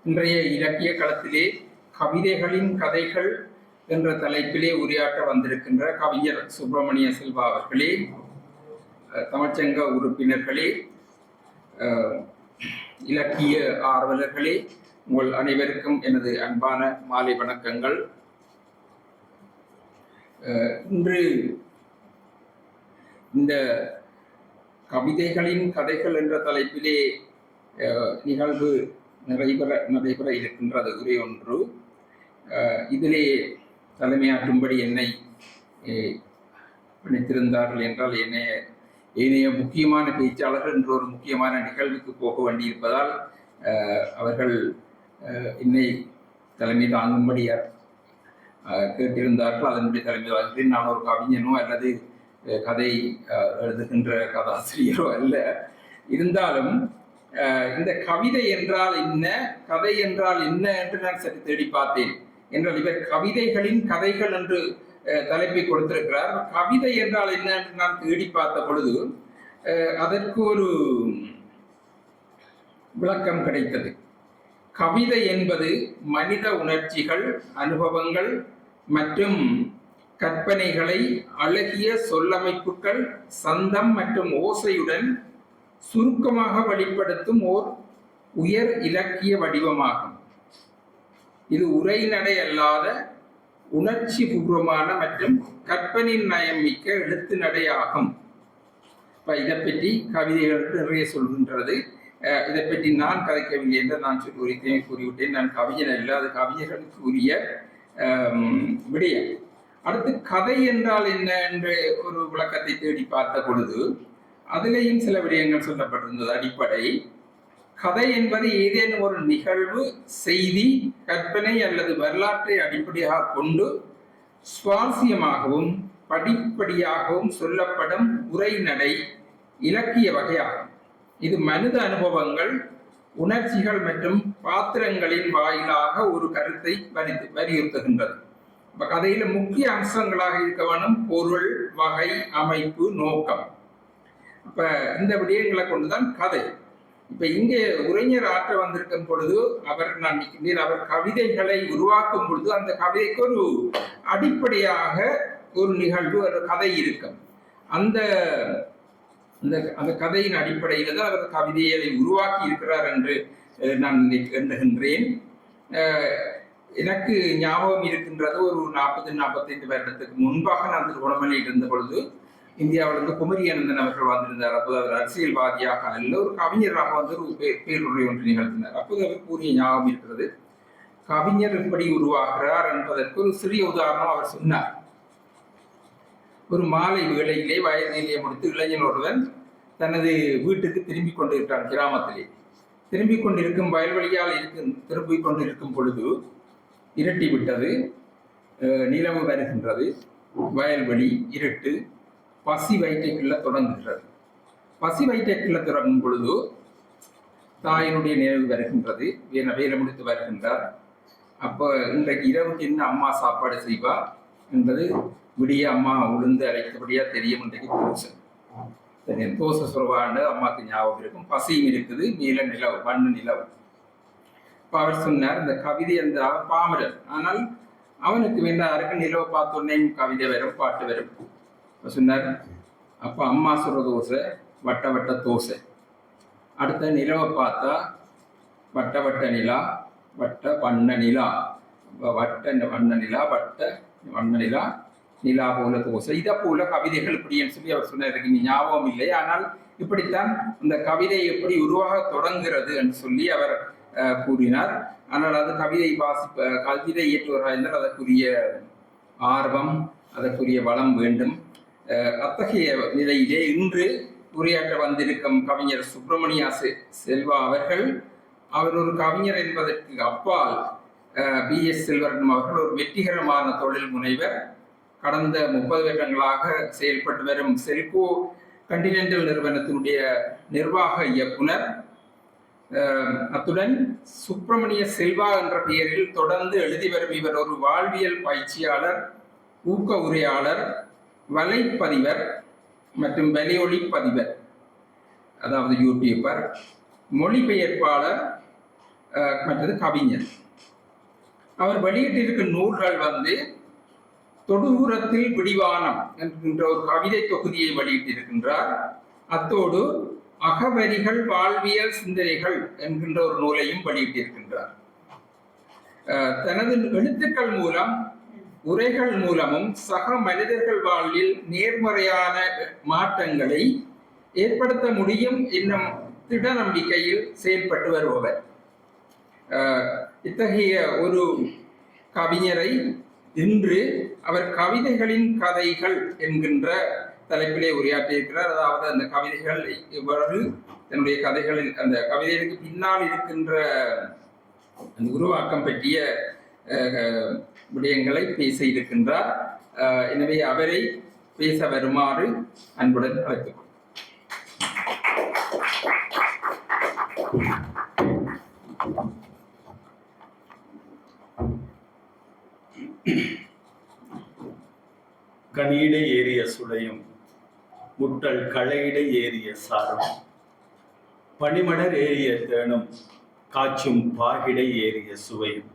இன்றைய இலக்கிய களத்திலே கவிதைகளின் கதைகள் என்ற தலைப்பிலே உரையாற்ற வந்திருக்கின்ற கவிஞர் சுப்பிரமணிய செல்வா அவர்களே, தமிழ்ச்சங்க உறுப்பினர்களே, இலக்கிய ஆர்வலர்களே, உங்கள் அனைவருக்கும் எனது அன்பான மாலை வணக்கங்கள். இன்று இந்த கவிதைகளின் கதைகள் என்ற தலைப்பிலே நிகழ்வு நடைபெற இருக்கின்றது உரை ஒன்று. இதிலே தலைமையாற்றும்படி என்னை பணித்திருந்தார்கள் என்றால் ஏனைய முக்கியமான பேச்சாளர்கள் என்ற ஒரு முக்கியமான நிகழ்வுக்கு போக வேண்டியிருப்பதால் அவர்கள் என்னை தலைமை தாங்கும்படி கேட்டிருந்தார்கள். அதனுடைய தலைமை தாங்குகிறேன். நான் ஒரு கவிஞனோ அல்லது கதை எழுதுகின்ற கதாசிரியரோ அல்ல. இருந்தாலும் இந்த கவிதை என்றால் என்ன, கதை என்றால் என்ன என்று நான் சற்று தேடி பார்த்தேன். என்றால் இவர் கவிதைகளின் கதைகள் என்று தலைப்பை கொடுத்திருக்கிறார். கவிதை என்றால் என்ன என்று நான் தேடி பார்த்த பொழுது அதற்கு ஒரு விளக்கம் கிடைத்தது. கவிதை என்பது மனித உணர்ச்சிகள், அனுபவங்கள் மற்றும் கற்பனைகளை அழகிய சொல்லமைப்புகள், சந்தம் மற்றும் ஓசையுடன் சுருக்கமாக வெளிப்படுத்தும் ஓர் உயர் இலக்கிய வடிவமாகும். இது உரைநடை அல்லாத உணர்ச்சி பூர்வமான மற்றும் கற்பனை நயம் மிக்க எழுத்து நடை ஆகும். இதை பற்றி கவிதைகள் நிறைய சொல்கின்றது. இதை பற்றி நான் கதைக்கவில்லை என்று நான் கூறிவிட்டேன். நான் கவிஞன் அல்ல, அது கவிஞர்களுக்கு உரிய விடயம். அடுத்து கதை என்றால் என்ன என்று ஒரு விளக்கத்தை தேடி பார்த்த பொழுது அதிலேயும் சில விடயங்கள் சொல்லப்பட்டிருந்தது. அடிப்படை கதை என்பது ஏதேனும் ஒரு நிகழ்வு, செய்தி, கற்பனை அல்லது வரலாற்றை அடிப்படையாக கொண்டு சுவாரஸ்யமாகவும் படிப்படியாகவும் சொல்லப்படும் உரைநடை இலக்கிய வகையாகும். இது மனித அனுபவங்கள், உணர்ச்சிகள் மற்றும் பாத்திரங்களின் வாயிலாக ஒரு கருத்தை வலியுறுத்துகின்றது. இப்ப கதையில முக்கிய அம்சங்களாக இருக்க வேணும் பொருள், வகை, அமைப்பு, நோக்கம். இப்ப இந்த விடயங்களை கொண்டுதான் கதை. இப்ப இங்கே உரைஞர் ஆற்ற வந்திருக்கும் பொழுது அவர் கவிதைகளை உருவாக்கும் பொழுது அந்த கவிதைக்கு ஒரு அடிப்படையாக ஒரு நிகழ்வு, ஒரு கதை இருக்கும். அந்த அந்த கதையின் அடிப்படையில தான் அவர் கவிதையை உருவாக்கி இருக்கிறார் என்று நான் எண்ணுகின்றேன். எனக்கு ஞாபகம் இருக்கின்றது, ஒரு 40-45 வருடத்துக்கு முன்பாக நான் திருவண்ணாமலையில் இருந்த பொழுது இந்தியாவிலிருந்து குமரியனந்தன் அவர்கள் வந்திருந்தார். அப்போது அவர் அரசியல்வாதியாக அல்ல, ஒரு கவிஞராக வந்து ஒரு பேருரை ஒன்று நிகழ்த்தினார். அப்போது அவர் கூறிய ஞாபகம் இருக்கிறது. கவிஞர் எப்படி உருவாகிறார் என்பதற்கு ஒரு சிறிய உதாரணம் அவர் சொன்னார். ஒரு மாலை வேளையிலே வயது நிலையை முடித்து இளைஞன் ஒருவன் தனது வீட்டுக்கு திரும்பிக் கொண்டிருக்கிறான். கிராமத்திலே திரும்பிக் கொண்டிருக்கும் வயல்வெளியால் திரும்பிக் கொண்டிருக்கும் பொழுது இருட்டி விட்டது, நிலவு வருகின்றது, வயல்வெளி இருட்டு, பசி வயிற்றை கிள்ள தொடங்குகிறது. பசி வயிற்றை கிள்ள தொடங்கும் பொழுது தாயினுடைய நினைவு வருகின்றது. வேலை முடித்து வருகின்றார். அப்போ இன்றைக்கு இரவுக்கு என்ன அம்மா சாப்பாடு செய்வார் என்பது விடிய அம்மா உளுந்து அழைத்தபடியா தெரியும். இன்றைக்கு தோசை சொல்வாண்டு அம்மாவுக்கு ஞாபகம் இருக்கும். பசியும் இருக்குது, நீல நிலவு, மண்ணு நிலவு. இப்போ அவர் சொன்னார், இந்த கவிதை அந்த அவன் பாமரன், ஆனால் அவனுக்கு வேண்டாருக்கு நிலவை பார்த்தோன்னே கவிதை வரும், பாட்டு வரும். சொன்னார், அப்போ அம்மா சொல்ற தோசை வட்ட வட்ட தோசை, அடுத்த நிலவை பார்த்தா வட்ட வட்ட நிலா, வட்ட வண்ண நிலா, வட்ட வண்ண நிலா, வட்ட வண்ண நிலா, நிலா போல தோசை. இதை போல கவிதைகள் இப்படின்னு சொல்லி அவர் சொன்னார். எனக்கு நீ ஞாபகம் இல்லை, ஆனால் இப்படித்தான் இந்த கவிதை எப்படி உருவாக தொடங்குகிறது என்று சொல்லி அவர் கூறினார். ஆனால் அது கவிதை இயற்றுவராக இருந்தால் அதற்குரிய ஆர்வம், அதற்குரிய வளம் வேண்டும். அத்தகைய நிலையிலே இன்று உரையாற்ற வந்திருக்கும் கவிஞர் சுப்பிரமணிய செல்வா அவர் ஒரு கவிஞர் என்பதற்கு அப்பால் BS செல்வரட்னம் அவர்கள் ஒரு வெற்றிகரமான தொழில் முனைவர். கடந்த 30 வருடங்களாக செயல்பட்டு வரும் செல்கோ கண்டினென்டல் நிறுவனத்தினுடைய நிர்வாக இயக்குனர். அத்துடன் சுப்பிரமணிய செல்வா என்ற பெயரில் தொடர்ந்து எழுதி வரும் இவர் ஒரு வாழ்வியல் பயிற்சியாளர், ஊக்க உரையாளர், வலைப்பதிவர் மற்றும் வலையொலி பதிவர், அதாவது யூடியூபர், மொழிபெயர்ப்பாளர், மற்றது கவிஞர். அவர் வெளியிட்டிருக்கும் நூல்கள் வந்து தொடுதூரத்தில் பிடிவானம் என்கின்ற ஒரு கவிதை தொகுதியை வெளியிட்டிருக்கின்றார். அத்தோடு அகவரிகள் வாழ்வியல் சிந்தனைகள் என்கின்ற ஒரு நூலையும் வெளியிட்டிருக்கின்றார். தனது எழுத்துக்கள் மூலம் உரைகள் மூலமும் சக மனிதர்கள் வாழ்வில் நேர்மறையான மாற்றங்களை ஏற்படுத்த முடியும் என்னும் திட நம்பிக்கையில் செயல்பட்டு வருபவர். இத்தகைய ஒரு கவிஞரை இன்று அவர் கவிதைகளின் கதைகள் என்கின்ற தலைப்பிலே உரையாற்றியிருக்கிறார். அதாவது அந்த கவிதைகள் எவ்வாறு தன்னுடைய கதைகளில் அந்த கவிதைகளுக்கு பின்னால் இருக்கின்ற அந்த உருவாக்கம் பற்றிய விடயங்களை பேச இருக்கின்றார். எனவே அவரை பேச வருமாறு அன்புடன் அழைத்துக் கனியிடை ஏறிய சுளையும் முட்டல் களையிடை ஏறிய சாரும் பனிமலர் ஏறிய தேனும் காய்ச்சும் பாகிடை ஏறிய சுவையும்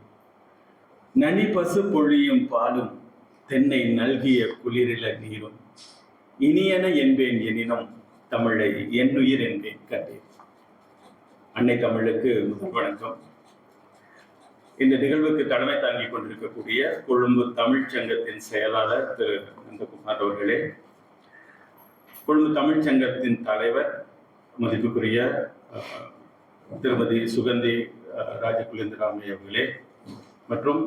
நனி பசு பொழியும் பாலும் தென்னை நல்கிய குளிரில நீரும் இனியன என்பேன் எனினும் தமிழை என்னுயிர் என்பேன் கண்டேன். அன்னை தமிழுக்கு முதல் வணக்கம். இந்த நிகழ்வுக்கு தலைமை தாங்கிக் கொண்டிருக்கக்கூடிய கொழும்பு தமிழ்ச்சங்கத்தின் செயலாளர் திரு நந்தகுமார் அவர்களே, கொழும்பு தமிழ்ச்சங்கத்தின் தலைவர் மதிப்புக்குரிய திருமதி சுகந்தி ராஜகுலேந்திராமை அவர்களே, மற்றும்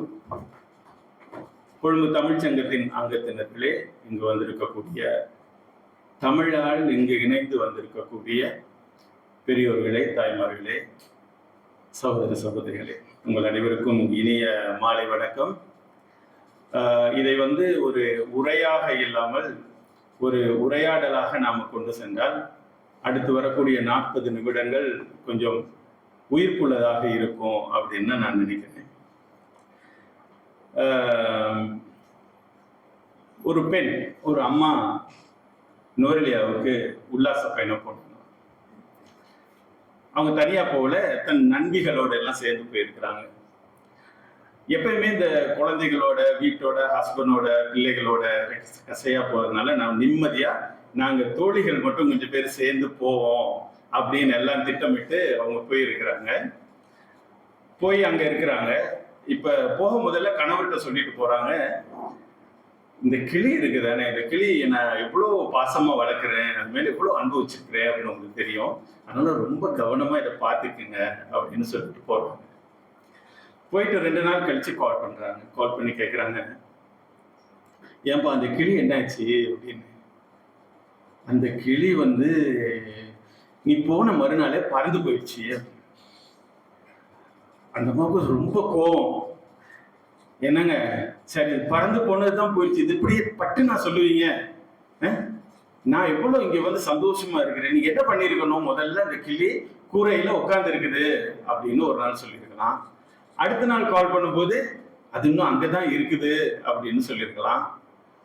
கொழும்பு தமிழ்ச்சங்கத்தின் அங்கத்தினர்களே, இங்கு வந்திருக்கக்கூடிய தமிழால் இங்கு இணைந்து வந்திருக்கக்கூடிய பெரியோர்களே, தாய்மார்களே, சகோதர சகோதரிகளே, உங்கள் அனைவருக்கும் இனிய மாலை வணக்கம். இதை ஒரு உரையாக இல்லாமல் ஒரு உரையாடலாக நாம் கொண்டு சென்றால் அடுத்து வரக்கூடிய 40 நிமிடங்கள் கொஞ்சம் உயிர்ப்புள்ளதாக இருக்கும் அப்படின்னு நான் நினைக்கிறேன். ஒரு பெண், ஒரு அம்மா நுவரெலியாவுக்கு உல்லாச பயணம் போனாங்க. அவங்க தனியா போகல, தன் நண்பிகளோட எல்லாம் சேர்ந்து போயிருக்கிறாங்க. எப்பயுமே இந்த குழந்தைகளோட, வீட்டோட, ஹஸ்பண்டோட, பிள்ளைகளோட கசையா போறதுனால நான் நிம்மதியா நாங்க தோழிகள் மட்டும் கொஞ்சம் பேர் சேர்ந்து போவோம் அப்படின்னு எல்லாம் திட்டமிட்டு அவங்க போயிருக்கிறாங்க. போய் அங்க இருக்கிறாங்க. இப்ப போக முதல்ல கணவர்கிட்ட சொல்லிட்டு போறாங்க, இந்த கிளி இருக்குதானே, இந்த கிளி நான் எவ்வளவு பாசமா வளர்க்குறேன், அது மேல எவ்வளவு அன்பு வச்சிருக்கிறேன் அப்படின்னு உங்களுக்கு தெரியும், அதனால ரொம்ப கவனமா இதை பார்த்துக்குங்க அப்படின்னு சொல்லிட்டு போறாங்க. போயிட்டு 2 நாள் கழிச்சு கால் பண்றாங்க. கால் பண்ணி கேட்குறாங்க, ஏன்பா அந்த கிளி என்னாச்சு அப்படின்னு. அந்த கிளி நீ போன மறுநாளே பறந்து போயிடுச்சு. அந்த அம்மாவுக்கு ரொம்ப கோபம். என்னங்க, சரி பறந்து போனதுதான் போயிடுச்சு, இது இப்படியே பட்டு நான் சொல்லுவீங்க? நான் எவ்வளவு இங்க சந்தோஷமா இருக்கிறேன், நீங்க என்ன பண்ணிருக்கணும், முதல்ல அந்த கிளி கூரையில உட்கார்ந்து இருக்குது அப்படின்னு ஒரு நாள் சொல்லியிருக்கலாம். அடுத்த நாள் கால் பண்ணும்போது அது இன்னும் அங்கதான் இருக்குது அப்படின்னு சொல்லியிருக்கலாம்.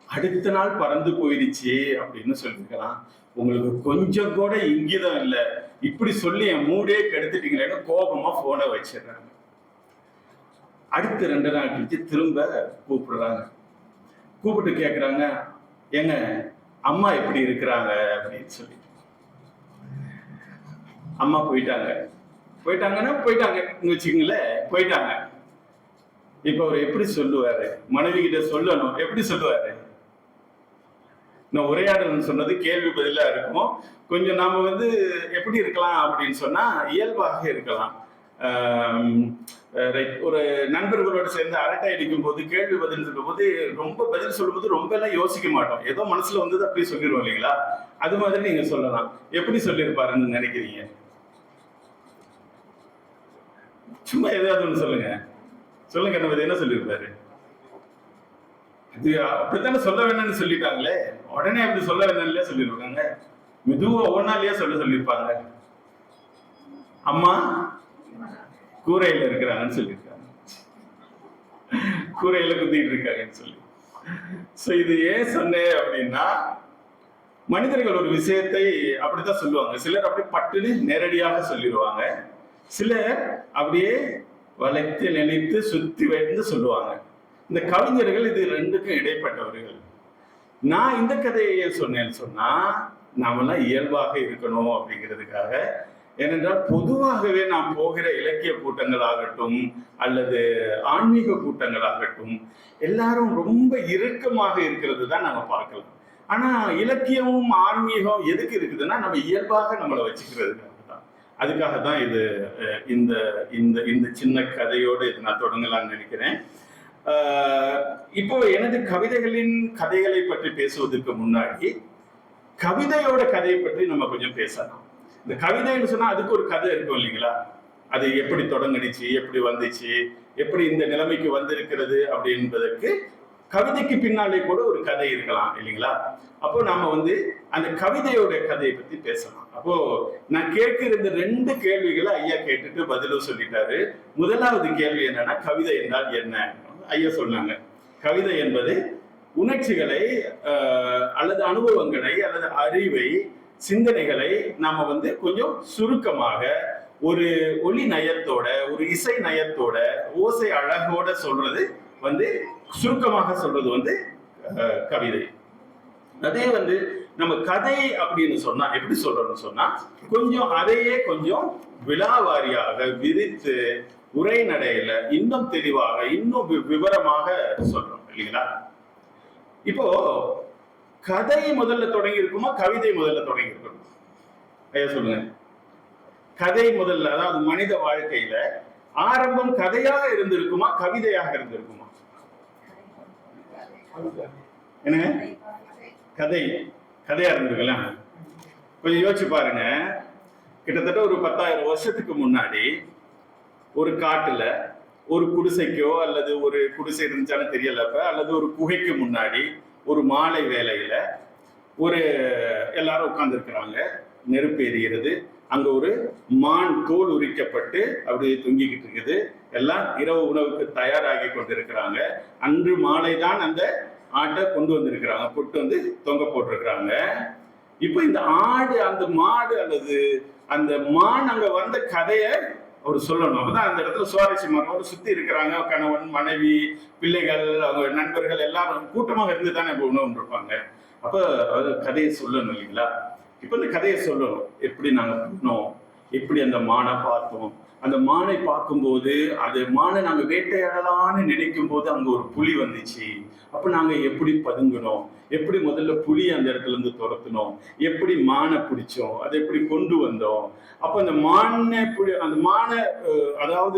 அடுத்த நாள் பறந்து போயிடுச்சு அப்படின்னு சொல்லியிருக்கலாம். உங்களுக்கு கொஞ்சம் கூட இங்கிதம் இல்லை, இப்படி சொல்லி என் மூடே கெடுத்துட்டீங்களேன்னு கோபமா போனை வச்சிடுறாங்க. அடுத்த 2 நாள் கழிச்சு திரும்ப கூப்பிடுறாங்க. கூப்பிட்டு கேட்குறாங்க, ஏங்க அம்மா எப்படி இருக்கிறாங்க அப்படின்னு சொல்லி. அம்மா போயிட்டாங்கன்னா போயிட்டாங்கன்னு வச்சுக்கீங்களேன், போயிட்டாங்க. இப்ப அவர் எப்படி சொல்லுவாரு, மனைவி கிட்ட சொல்லணும், எப்படி சொல்லுவாரு? நான் உரையாடல் சொன்னது கேள்வி பதிலா இருக்கும். கொஞ்சம் நாம எப்படி இருக்கலாம் அப்படின்னு சொன்னா இயல்பாக இருக்கலாம். ஒரு நண்பர்களோட சேர்ந்து அரட்டை அடிக்கும் போது, கேள்வி பதில் சொல்லும் போது, ரொம்ப பதில் சொல்லும் போது ரொம்ப எல்லாம் யோசிக்க மாட்டோம், ஏதோ மனசுல அப்படியே சொல்லிடுவோம் இல்லைங்களா? அது மாதிரி நீங்க சொல்லலாம். எப்படி சொல்லியிருப்பாருன்னு நினைக்கிறீங்க? சும்மா ஏதாவது ஒண்ணு சொல்லுங்க. நம்ம என்ன சொல்லியிருப்பாரு? இது அப்படித்தானே சொல்ல வேணும்னு சொல்லிட்டாங்களே, உடனே அப்படி சொல்ல வேணும்ல சொல்லியிருப்பாங்க. மெதுவா ஒன்னாலேயே சொல்லியிருப்பாங்க, அம்மா கூரையில இருக்கிறாங்கன்னு சொல்லியிருக்காங்க, கூரையில குத்திட்டு இருக்காங்கன்னு சொல்லி. இது ஏன் சொன்னேன் அப்படின்னா, மனிதர்கள் ஒரு விஷயத்தை அப்படித்தான் சொல்லுவாங்க. சிலர் அப்படி பட்டுன்னு நேரடியாக சொல்லிடுவாங்க, சிலர் அப்படியே வளைத்து நினைத்து சுத்தி வைத்து சொல்லுவாங்க. இந்த கவிஞர்கள் இது ரெண்டுக்கும் இடைப்பட்டவர்கள். நான் இந்த கதையை சொன்னேன்னு சொன்னா நாமெல்லாம் இயல்பாக இருக்கணும் அப்படிங்கிறதுக்காக. ஏனென்றால் பொதுவாகவே நாம் போகிற இலக்கிய கூட்டங்களாகட்டும் அல்லது ஆன்மீக கூட்டங்களாகட்டும் எல்லாரும் ரொம்ப இறுக்கமாக இருக்கிறது தான் நம்ம பார்க்கலாம். ஆனா இலக்கியமும் ஆன்மீகம் எதுக்கு இருக்குதுன்னா நம்ம இயல்பாக நம்மளை வச்சுக்கிறதுக்காக தான். அதுக்காக தான் இது இந்த இந்த இந்த சின்ன கதையோடு இது நான் தொடங்கலாம்னு நினைக்கிறேன். இப்போ எனது கவிதைகளின் கதைகளை பற்றி பேசுவதற்கு முன்னாடி கவிதையோட கதையை பற்றி நம்ம கொஞ்சம் பேசலாம். இந்த கவிதைன்னு சொன்னா அதுக்கு ஒரு கதை இருக்கும் இல்லைங்களா? அது எப்படி தொடங்குச்சு, எப்படி வந்துச்சு, எப்படி இந்த நிலைமைக்கு வந்திருக்கிறது அப்படின்றதுக்கு கவிதைக்கு பின்னாலே கூட ஒரு கதை இருக்கலாம் இல்லைங்களா? அப்போ நாம அந்த கவிதையோட கதையை பத்தி பேசலாம். அப்போ நான் கேட்கிற இந்த 2 கேள்விகளை ஐயா கேட்டுட்டு பதிலும் சொல்லிட்டாரு. முதலாவது கேள்வி என்னன்னா, கவிதை என்றால் என்ன? ஐயா சொன்னாங்க, கவிதை என்பது உணர்ச்சிகளை அல்லது அனுபவங்களை அல்லது அறிவை சிந்தனைகளை நாம கொஞ்சம் சுருக்கமாக ஒரு ஒலி நயத்தோட ஒரு இசை நயத்தோட ஓசை அழகோட சொல்றது சுருக்கமாக சொல்றது கவிதை. அதே நம்ம கதை அப்படின்னு சொன்னா எப்படி சொல்றோம்னு சொன்னா கொஞ்சம் அதையே கொஞ்சம் விலாவாரியாக விரித்து உரைநடையில இன்னும் தெளிவாக இன்னும் விவரமாக சொல்றோம் இல்லைங்களா? இப்போ கதை முதல்ல தொடங்கி இருக்குமா, கவிதை முதல்ல தொடங்கி இருக்கணும்? ஐயா சொல்லுங்க. கதை முதல்ல, அதாவது மனித வாழ்க்கையில ஆரம்பம் கதையாக இருந்திருக்குமா, கவிதையாக இருந்திருக்குமா? என்னங்க? கதையா இருந்திருக்கலாம். கொஞ்சம் யோசிச்சு பாருங்க. கிட்டத்தட்ட ஒரு 10,000 வருஷத்துக்கு முன்னாடி ஒரு காட்டுல ஒரு குடிசைக்கோ அல்லது ஒரு குடிசை இருந்துச்சாலும் தெரியலப்ப அல்லது ஒரு குகைக்கு முன்னாடி ஒரு மாலை வேளையில எல்லாரும் உட்கார்ந்து இருக்கிறாங்க. நெருப்பு எரிகிறது. அங்க ஒரு மான் தோல் உரிக்கப்பட்டு அப்படியே தொங்கிக்கிட்டு இருக்குது. எல்லாம் இரவு உணவுக்கு தயாராகி கொண்டிருக்கிறாங்க. அன்று மாலை தான் அந்த ஆட்டை கொண்டு வந்திருக்கிறாங்க, கொண்டு தொங்க போட்டிருக்கிறாங்க. இப்ப இந்த ஆடு அந்த மாடு அல்லது அந்த மான் அங்க வந்த கதையை அவர் சொல்லணும். அப்பதான் அந்த இடத்துல சுவாரஸ்யமாக சுத்தி இருக்கிறாங்க. கணவன், மனைவி, பிள்ளைகள், அவங்க நண்பர்கள் எல்லாரும் கூட்டமாக இருந்து தானே உணவு இருப்பாங்க. அப்ப கதையை சொல்லணும் இல்லைங்களா? இப்ப இந்த கதையை சொல்லணும். எப்படி நாங்க போனோம், எப்படி அந்த மானை பார்த்தோம், அந்த மானை பார்க்கும்போது அது மானை நாங்க வேட்டையாடலான்னு நினைக்கும் போது அங்க ஒரு புலி வந்துச்சு. அப்ப நாங்க எப்படி பதுங்கினோம், எப்படி முதல்ல புலி அந்த இடத்துல இருந்து துரத்துனோம், எப்படி மானை பிடிச்சோம், அதை எப்படி கொண்டு வந்தோம். அப்ப அந்த மானை அதாவது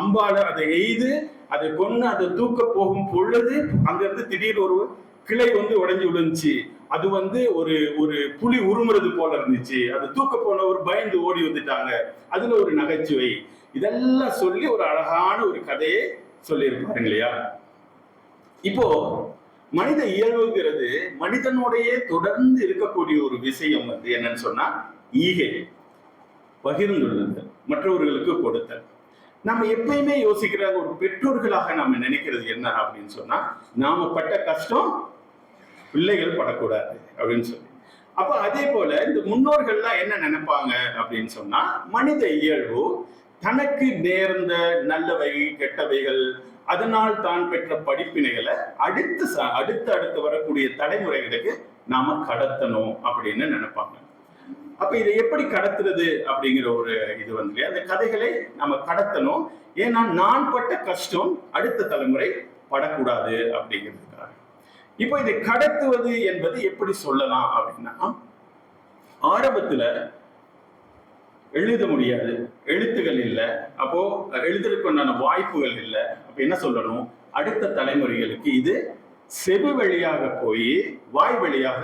அம்பால அதை எய்து அதை கொண்டு அதை தூக்க போகும் பொழுது அங்க இருந்து திடீர்னு ஒரு கிளை உடைஞ்சு விழுந்துச்சு. அது ஒரு ஒரு புலி உருமுறது போல இருந்துச்சு. அது தூக்க போனவர் பயந்து ஓடி வந்துட்டாங்க. அதுல ஒரு நகைச்சுவை இதெல்லாம் சொல்லி ஒரு அழகான ஒரு கதையை சொல்லியிருப்பாருங்க இல்லையா? இப்போ மனித இயல்புங்கிறது மனிதனுடைய தொடர்ந்து இருக்கக்கூடிய ஒரு விஷயம் என்னன்னு சொன்னா ஈகை, பகிர்ந்துள்ளது, மற்றவர்களுக்கு கொடுத்தல். நம்ம எப்பயுமே இருக்கிற ஒரு பெற்றோர்களாக நாம நினைக்கிறது என்ன அப்படின்னு சொன்னா, நாம பட்ட கஷ்டம் பிள்ளைகள் படக்கூடாது அப்படின்னு சொல்லி. அப்ப அதே போல இந்த முன்னோர்கள்லாம் என்ன நினைப்பாங்க அப்படின்னு சொன்னா, மனித இயல்பு தனக்கு நேர்ந்த நல்லவை கெட்டவைகள் அதனால் தான் பெற்ற படிப்பினைகளை அடுத்து வரக்கூடிய தலைமுறைகளுக்கு நாம கடத்தணும் அப்படின்னு நினைப்பாங்க. அப்ப இதை எப்படி கடத்துறது அப்படிங்கிற ஒரு இது அந்த கதைகளை நம்ம கடத்தணும். ஏன்னா நான் பட்ட கஷ்டம் அடுத்த தலைமுறை படக்கூடாது அப்படிங்கிறதுக்காக. இப்போ இதை கடத்துவது என்பது எப்படி சொல்லலாம் அப்படின்னா, ஆரம்பத்துல எழுத முடியாது, எழுத்துகள் இல்லை, அப்போ எழுதுறதுக்குண்டான வாய்ப்புகள் இல்லை. அப்ப என்ன சொல்லணும், அடுத்த தலைமுறைகளுக்கு இது செவி வழியாக போய் வாய் வழியாக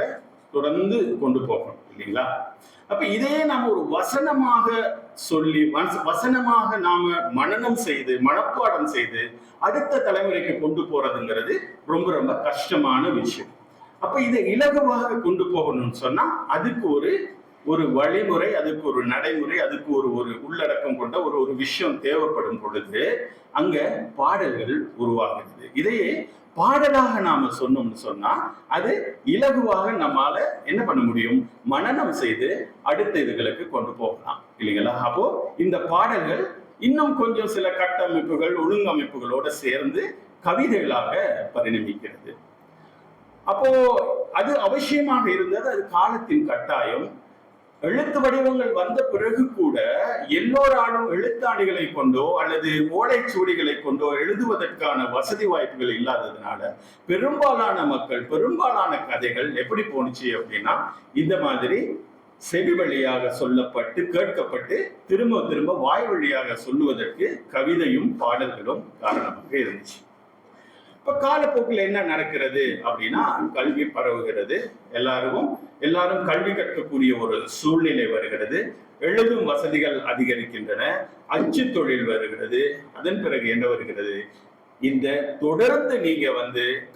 தொடர்ந்து கொண்டு போகணும் இல்லைங்களா? அப்ப இதையே நாம ஒரு வசனமாக சொல்லி வசனமாக நாம மனனம் செய்து மனப்பாடம் செய்து அடுத்த தலைமுறைக்கு கொண்டு போறதுங்கிறது ரொம்ப ரொம்ப கஷ்டமான விஷயம். அப்ப இதை இலகுவாக கொண்டு போகணும்னு சொன்னா அதுக்கு ஒரு வழிமுறை, அதுக்கு ஒரு நடைமுறை, அதுக்கு ஒரு உள்ளடக்கம் கொண்ட ஒரு விஷயம் தேவைப்படும் பொழுது அங்க பாடல்கள் உருவாகுது. இதையே பாடலாக நாம சொன்னோம்னு சொன்னா அது இலகுவாக நம்மால என்ன பண்ண முடியும், மனனம் செய்து அடுத்த இதுகளுக்கு கொண்டு போகலாம் இல்லைங்களா. அப்போ இந்த பாடல்கள் இன்னும் கொஞ்சம் சில கட்டமைப்புகள் ஒழுங்கமைப்புகளோட சேர்ந்து கவிதைகளாக பரிணமிக்கிறது. அப்போ அது அவசியமாக இருந்தது, அது காலத்தின் கட்டாயம். எழுத்து வடிவங்கள் வந்த பிறகு கூட எல்லோராலும் எழுத்தாணிகளை கொண்டோ அல்லது ஓலைச்சுவடிகளை கொண்டோ எழுதுவதற்கான வசதி வாய்ப்புகள் இல்லாததுனால பெரும்பாலான மக்கள், பெரும்பாலான கதைகள் எப்படி போனுச்சு அப்படின்னா இந்த மாதிரி செவி வழியாக சொல்லப்பட்டு கேட்கப்பட்டு திரும்ப திரும்ப வாய் வழியாக சொல்லுவதற்கு கவிதையும் பாடல்களும் காரணமாக இருந்துச்சு. இப்ப காலப்போக்கில் என்ன நடக்கிறது அப்படின்னா கல்வி பரவுகிறது, எல்லாரும் கல்வி கற்கக்கூடிய ஒரு சூழ்நிலை வருகிறது, எழுதும் வசதிகள் அதிகரிக்கின்றன, அச்சு தொழில் வருகிறது. அதன் பிறகு என்ன வருகிறது, இந்த தொடர்ந்து நீங்க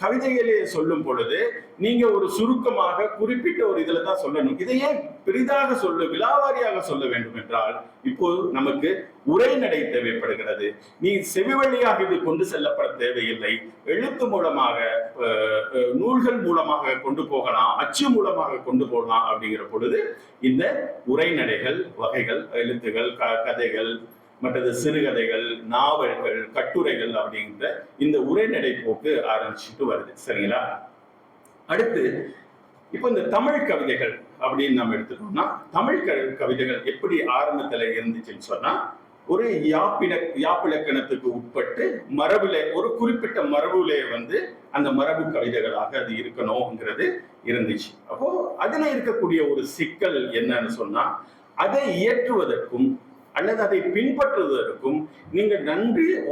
கவிதைகளே சொல்லும் பொழுது நீங்க ஒரு சுருக்கமாக குறிப்பிட்ட ஒரு இதுல தான் சொல்லணும். இதையே பெரிதாக விலாவாரியாக சொல்ல வேண்டும் என்றால் இப்போ நமக்கு உரைநடை தேவைப்படுகிறது. நீ செவி வழியாக இது கொண்டு செல்லப்பட தேவையில்லை, எழுத்து மூலமாக நூல்கள் மூலமாக கொண்டு போகலாம், அச்சு மூலமாக கொண்டு போகலாம். அப்படிங்கிற பொழுது இந்த உரைநடைகள் வகைகள், எழுத்துகள், கதைகள், மற்றது சிறுகதைகள், நாவல்கள், கட்டுரைகள் அப்படிங்கிற இந்த உரைநடை போக்கு ஆரம்பிச்சுட்டு வருது. சரிங்களா. அடுத்து இப்ப இந்த தமிழ் கவிதைகள் அப்படின்னு நம்ம எடுத்துட்டோம்னா தமிழ் கவிதைகள் எப்படி ஆரம்பத்துல இருந்துச்சுன்னு சொன்னா ஒரு யாப்பிலக்கணத்துக்கு உட்பட்டு மரபுல ஒரு குறிப்பிட்ட மரபுலே அந்த மரபு கவிதைகளாக அது இருக்கணும்ங்கிறது இருந்துச்சு. அப்போ அதுல இருக்கக்கூடிய ஒரு சிக்கல் என்னன்னு சொன்னா அதை இயற்றுவதற்கும் அல்லது அதை பின்பற்றுவதற்கும் நீங்கள்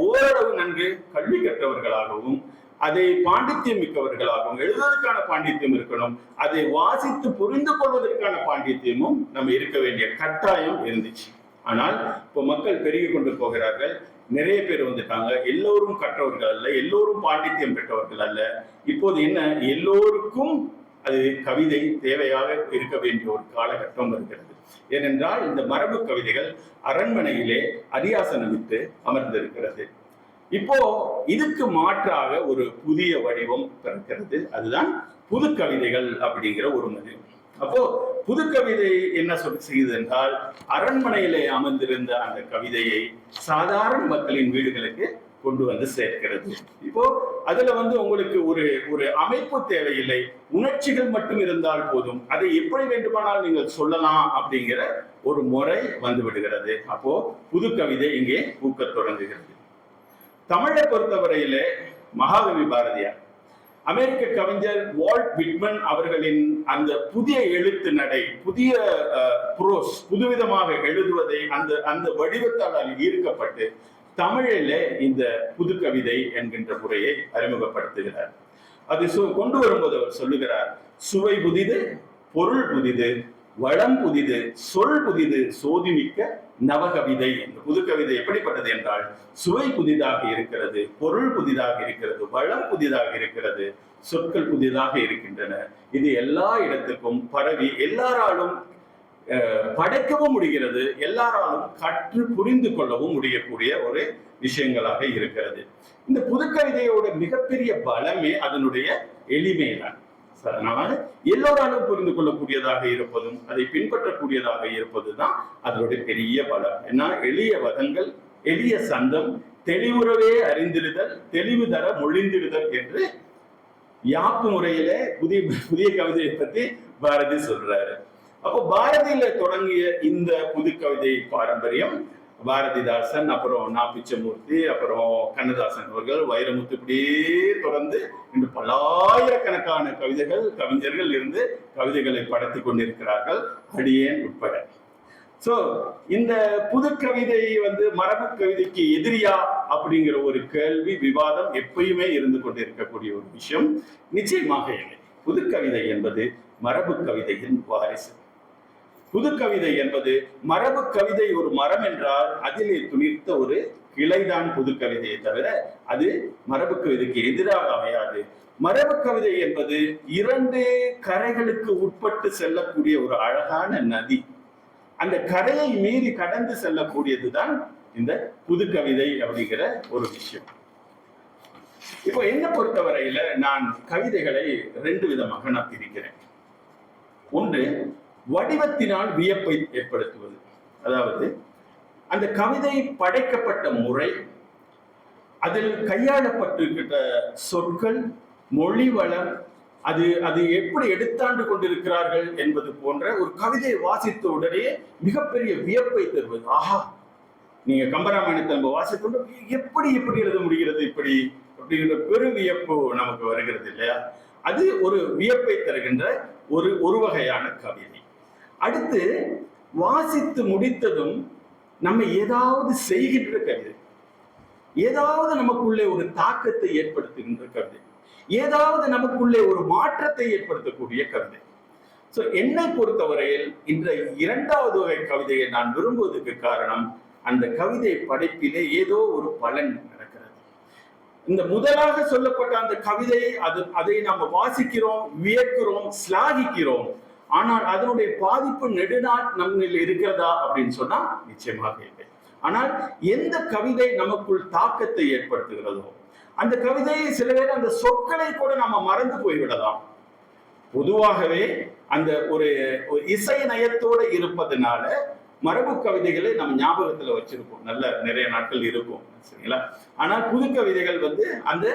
ஓரளவு நன்கு கல்வி கற்றவர்களாகவும் அதை பாண்டித்யம் மிக்கவர்களாகவும் எழுதுவதற்கான பாண்டித்யம் இருக்கணும், அதை வாசித்து புரிந்து கொள்வதற்கான பாண்டித்யமும் நம்ம இருக்க வேண்டிய கட்டாயம் இருந்துச்சு. ஆனால் இப்போ மக்கள் பெருகி கொண்டு போகிறார்கள், நிறைய பேர் வந்துட்டாங்க, எல்லோரும் கற்றவர்கள் அல்ல, எல்லோரும் பாண்டித்யம் பெற்றவர்கள் அல்ல. இப்போது என்ன, எல்லோருக்கும் அது கவிதை தேவையாக இருக்க வேண்டிய ஒரு காலகட்டம் வருகிறது. ஏனென்றால் இந்த மரபு கவிதைகள் அரண்மனையிலே அரியாசனமிட்டு அமர்ந்திருக்கிறது. இப்போ இதுக்கு மாற்றாக ஒரு புதிய வடிவம் பிறக்கிறது, அதுதான் புது கவிதைகள் அப்படிங்கிற ஒரு மதிப்பு. அப்போ புது கவிதை என்ன செய்யுது என்றால் அரண்மனையிலே அமர்ந்திருந்த அந்த கவிதையை சாதாரண மக்களின் வீடுகளுக்கு கொண்டு சேர்க்கிறது. இப்போ அதுல உங்களுக்கு ஒரு அமைப்பு தேவையில்லை, உணர்ச்சிகள் மட்டும் இருந்தால் போதும், அதை எப்படி வேண்டுமானால் நீங்கள் சொல்லலாம் அப்படிங்கிற ஒரு முறை விடுகிறது. அப்போ புது கவிதை இங்கே பூக்க தொடங்குகிறது. தமிழை பொறுத்தவரையிலே மகாகவி பாரதியார், அமெரிக்க கவிஞர் வால்ட் விட்மன் அவர்களின் அந்த புதிய எழுத்து நடை, புதிய புரோஸ், புதுவிதமாக எழுதுவதை அந்த வடிவத்தால் ஈர்க்கப்பட்டு தமிழில இந்த புது கவிதை என்கின்ற முறையை அறிமுகப்படுத்துகிறார். அது கொண்டு வரும்போது அவர் சொல்லுகிறார், சுவை புதிது, பொருள் புதிது, வளம் புதிது, சொல் புதிது, சோதிமிக்க நவகவிதை. இந்த புது கவிதை எப்படிப்பட்டது என்றால் சுவை புதிதாக இருக்கிறது, பொருள் புதிதாக இருக்கிறது, வளம் புதிதாக இருக்கிறது, சொற்கள் புதிதாக இருக்கின்றன. இது எல்லா இடத்துக்கும் பரவி எல்லாராலும் படைக்கவும் முடிகிறது, எல்லாராலும் கற்று புரிந்து கொள்ளவும் முடியக்கூடிய ஒரு விஷயங்களாக இருக்கிறது. இந்த புது கவிதையோட மிகப்பெரிய பலமே அதனுடைய எளிமை தான். அதனால எல்லோராலும் புரிந்து கொள்ளக்கூடியதாக இருப்பதும் அதை பின்பற்றக்கூடியதாக இருப்பது தான் அதனுடைய பெரிய பலம். ஏன்னா எளிய வதங்கள், எளிய சந்தம், தெளிவுறவே அறிந்திடுதல், தெளிவு தர மொழிந்திடுதல் என்று யாப்பு முறையில புதிய கவிதையை பத்தி பாரதி சொல்றாரு. அப்போ பாரதியில தொடங்கிய இந்த புது கவிதை பாரம்பரியம் பாரதிதாசன், அப்புறம் நா. பிச்சமூர்த்தி, அப்புறம் கண்ணதாசன் அவர்கள், வைரமுத்து, இப்படியே தொடர்ந்து இன்று பல்லாயிரக்கணக்கான கவிஞர்கள் இருந்து கவிதைகளை படைத்துக் கொண்டிருக்கிறார்கள், அடியேன் உட்பட. சோ இந்த புது கவிதை மரபு கவிதைக்கு எதிரியா அப்படிங்கிற ஒரு கேள்வி, விவாதம் எப்பயுமே இருந்து கொண்டிருக்கக்கூடிய ஒரு விஷயம். நிச்சயமாக இல்லை. புது கவிதை என்பது மரபு கவிதையின் வாரிசு. புது கவிதை என்பது மரபு கவிதை ஒரு மரம் என்றால் அதிலே துளிர்த்த ஒரு கிளைதான் புது கவிதையை தவிர அது மரபு கவிதைக்கு எதிராக அமையாது. மரபு கவிதை என்பது இரண்டு கரைகளுக்கு உட்பட்டு செல்லக்கூடிய ஒரு அழகான நதி. அந்த கரையை மீறி கடந்து செல்லக்கூடியதுதான் இந்த புது கவிதை அப்படிங்கிற ஒரு விஷயம். இப்போ என்ன பொறுத்தவரையில நான் கவிதைகளை 2 விதமாக நான் பிரிக்கிறேன். ஒன்று, வடிவத்தினால் வியப்பை ஏற்படுத்துவது. அதாவது அந்த கவிதை படைக்கப்பட்ட முறை, அதில் கையாளப்பட்டிருக்கிற சொற்கள், மொழி வளம், அது அது எப்படி எடுத்தாண்டு கொண்டிருக்கிறார்கள் என்பது போன்ற ஒரு கவிதையை வாசித்த உடனே மிகப்பெரிய வியப்பை தருவது. ஆஹா, நீங்க கம்பராமாயணத்தை நம்ம வாசித்தோம், எப்படி எழுத முடிகிறது இப்படி அப்படிங்கிற பெரு வியப்பு நமக்கு வருகிறது இல்லையா? அது ஒரு வியப்பை தருகின்ற ஒரு வகையான கவிதை. அடுத்து, வாசித்து முடித்ததும் நம்ம ஏதாவது செய்கின்ற கவிதை, ஏதாவது நமக்குள்ளே ஒரு தாக்கத்தை ஏற்படுத்துகின்ற கவிதை, ஏதாவது நமக்குள்ளே ஒரு மாற்றத்தை ஏற்படுத்தக்கூடிய கவிதை. சோ என்னை பொறுத்தவரையில் இந்த 2வது வகை கவிதையை நான் விரும்புவதற்கு காரணம், அந்த கவிதை படைப்பிலே ஏதோ ஒரு பலன் நடக்கிறது. இந்த முதலாக சொல்லப்பட்ட அந்த கவிதையை அதை நாம் வாசிக்கிறோம், வியக்கிறோம், சிலாகிக்கிறோம். ஆனால் அதனுடைய பாதிப்பு நெடுநாள் நம்மில் இருக்கிறதா அப்படின்னு சொன்னா நிச்சயமாக இல்லை. ஆனால் எந்த கவிதை நமக்குள் தாக்கத்தை ஏற்படுத்துகிறதோ அந்த கவிதையை சில பேர் அந்த சொற்களை கூட நம்ம மறந்து போய்விடலாம். பொதுவாகவே அந்த ஒரு இசை நயத்தோடு இருப்பதனால மரபு கவிதைகளை நம்ம ஞாபகத்துல வச்சிருப்போம், நல்ல நிறைய நாட்கள் இருக்கும், சரிங்களா? ஆனால் புது கவிதைகள் அந்த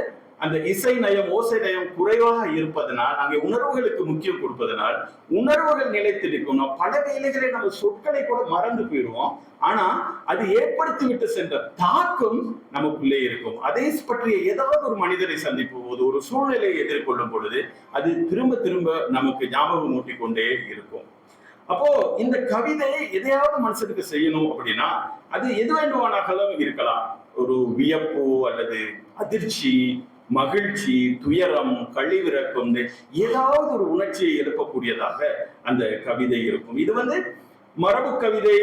அந்த இசை நயம், ஓசை நயம் குறைவாக இருப்பதனால், அங்கே உணர்வுகளுக்கு முக்கியம் கொடுப்பதனால் உணர்வுகள் நிலைத்திருக்கும். பல வேளைகளை நம்ம சொற்களை கூட மறந்து போயிடுவோம். ஆனா அது ஏற்படுத்தி விட்டு சென்ற தாக்கம் நமக்குள்ளே இருக்கும். அதை பற்றிய ஏதாவது ஒரு மனிதரை சந்திக்கும் போது, ஒரு சூழ்நிலையை எதிர்கொள்ளும் பொழுது அது திரும்ப திரும்ப நமக்கு ஞாபகம் ஊட்டி கொண்டே இருக்கும். அப்போ இந்த கவிதையை எதையாவது மனுஷனுக்கு செய்யணும் அப்படின்னா அது எது வேண்டுமானாலும் இருக்கலாம். ஒரு வியப்பு அல்லது அதிர்ச்சி, மகிழ்ச்சி, துயரம், கழிவிறக்கம், ஏதாவது ஒரு உணர்ச்சியை எழுப்பக்கூடியதாக அந்த கவிதை இருக்கும். இது மரபு கவிதை,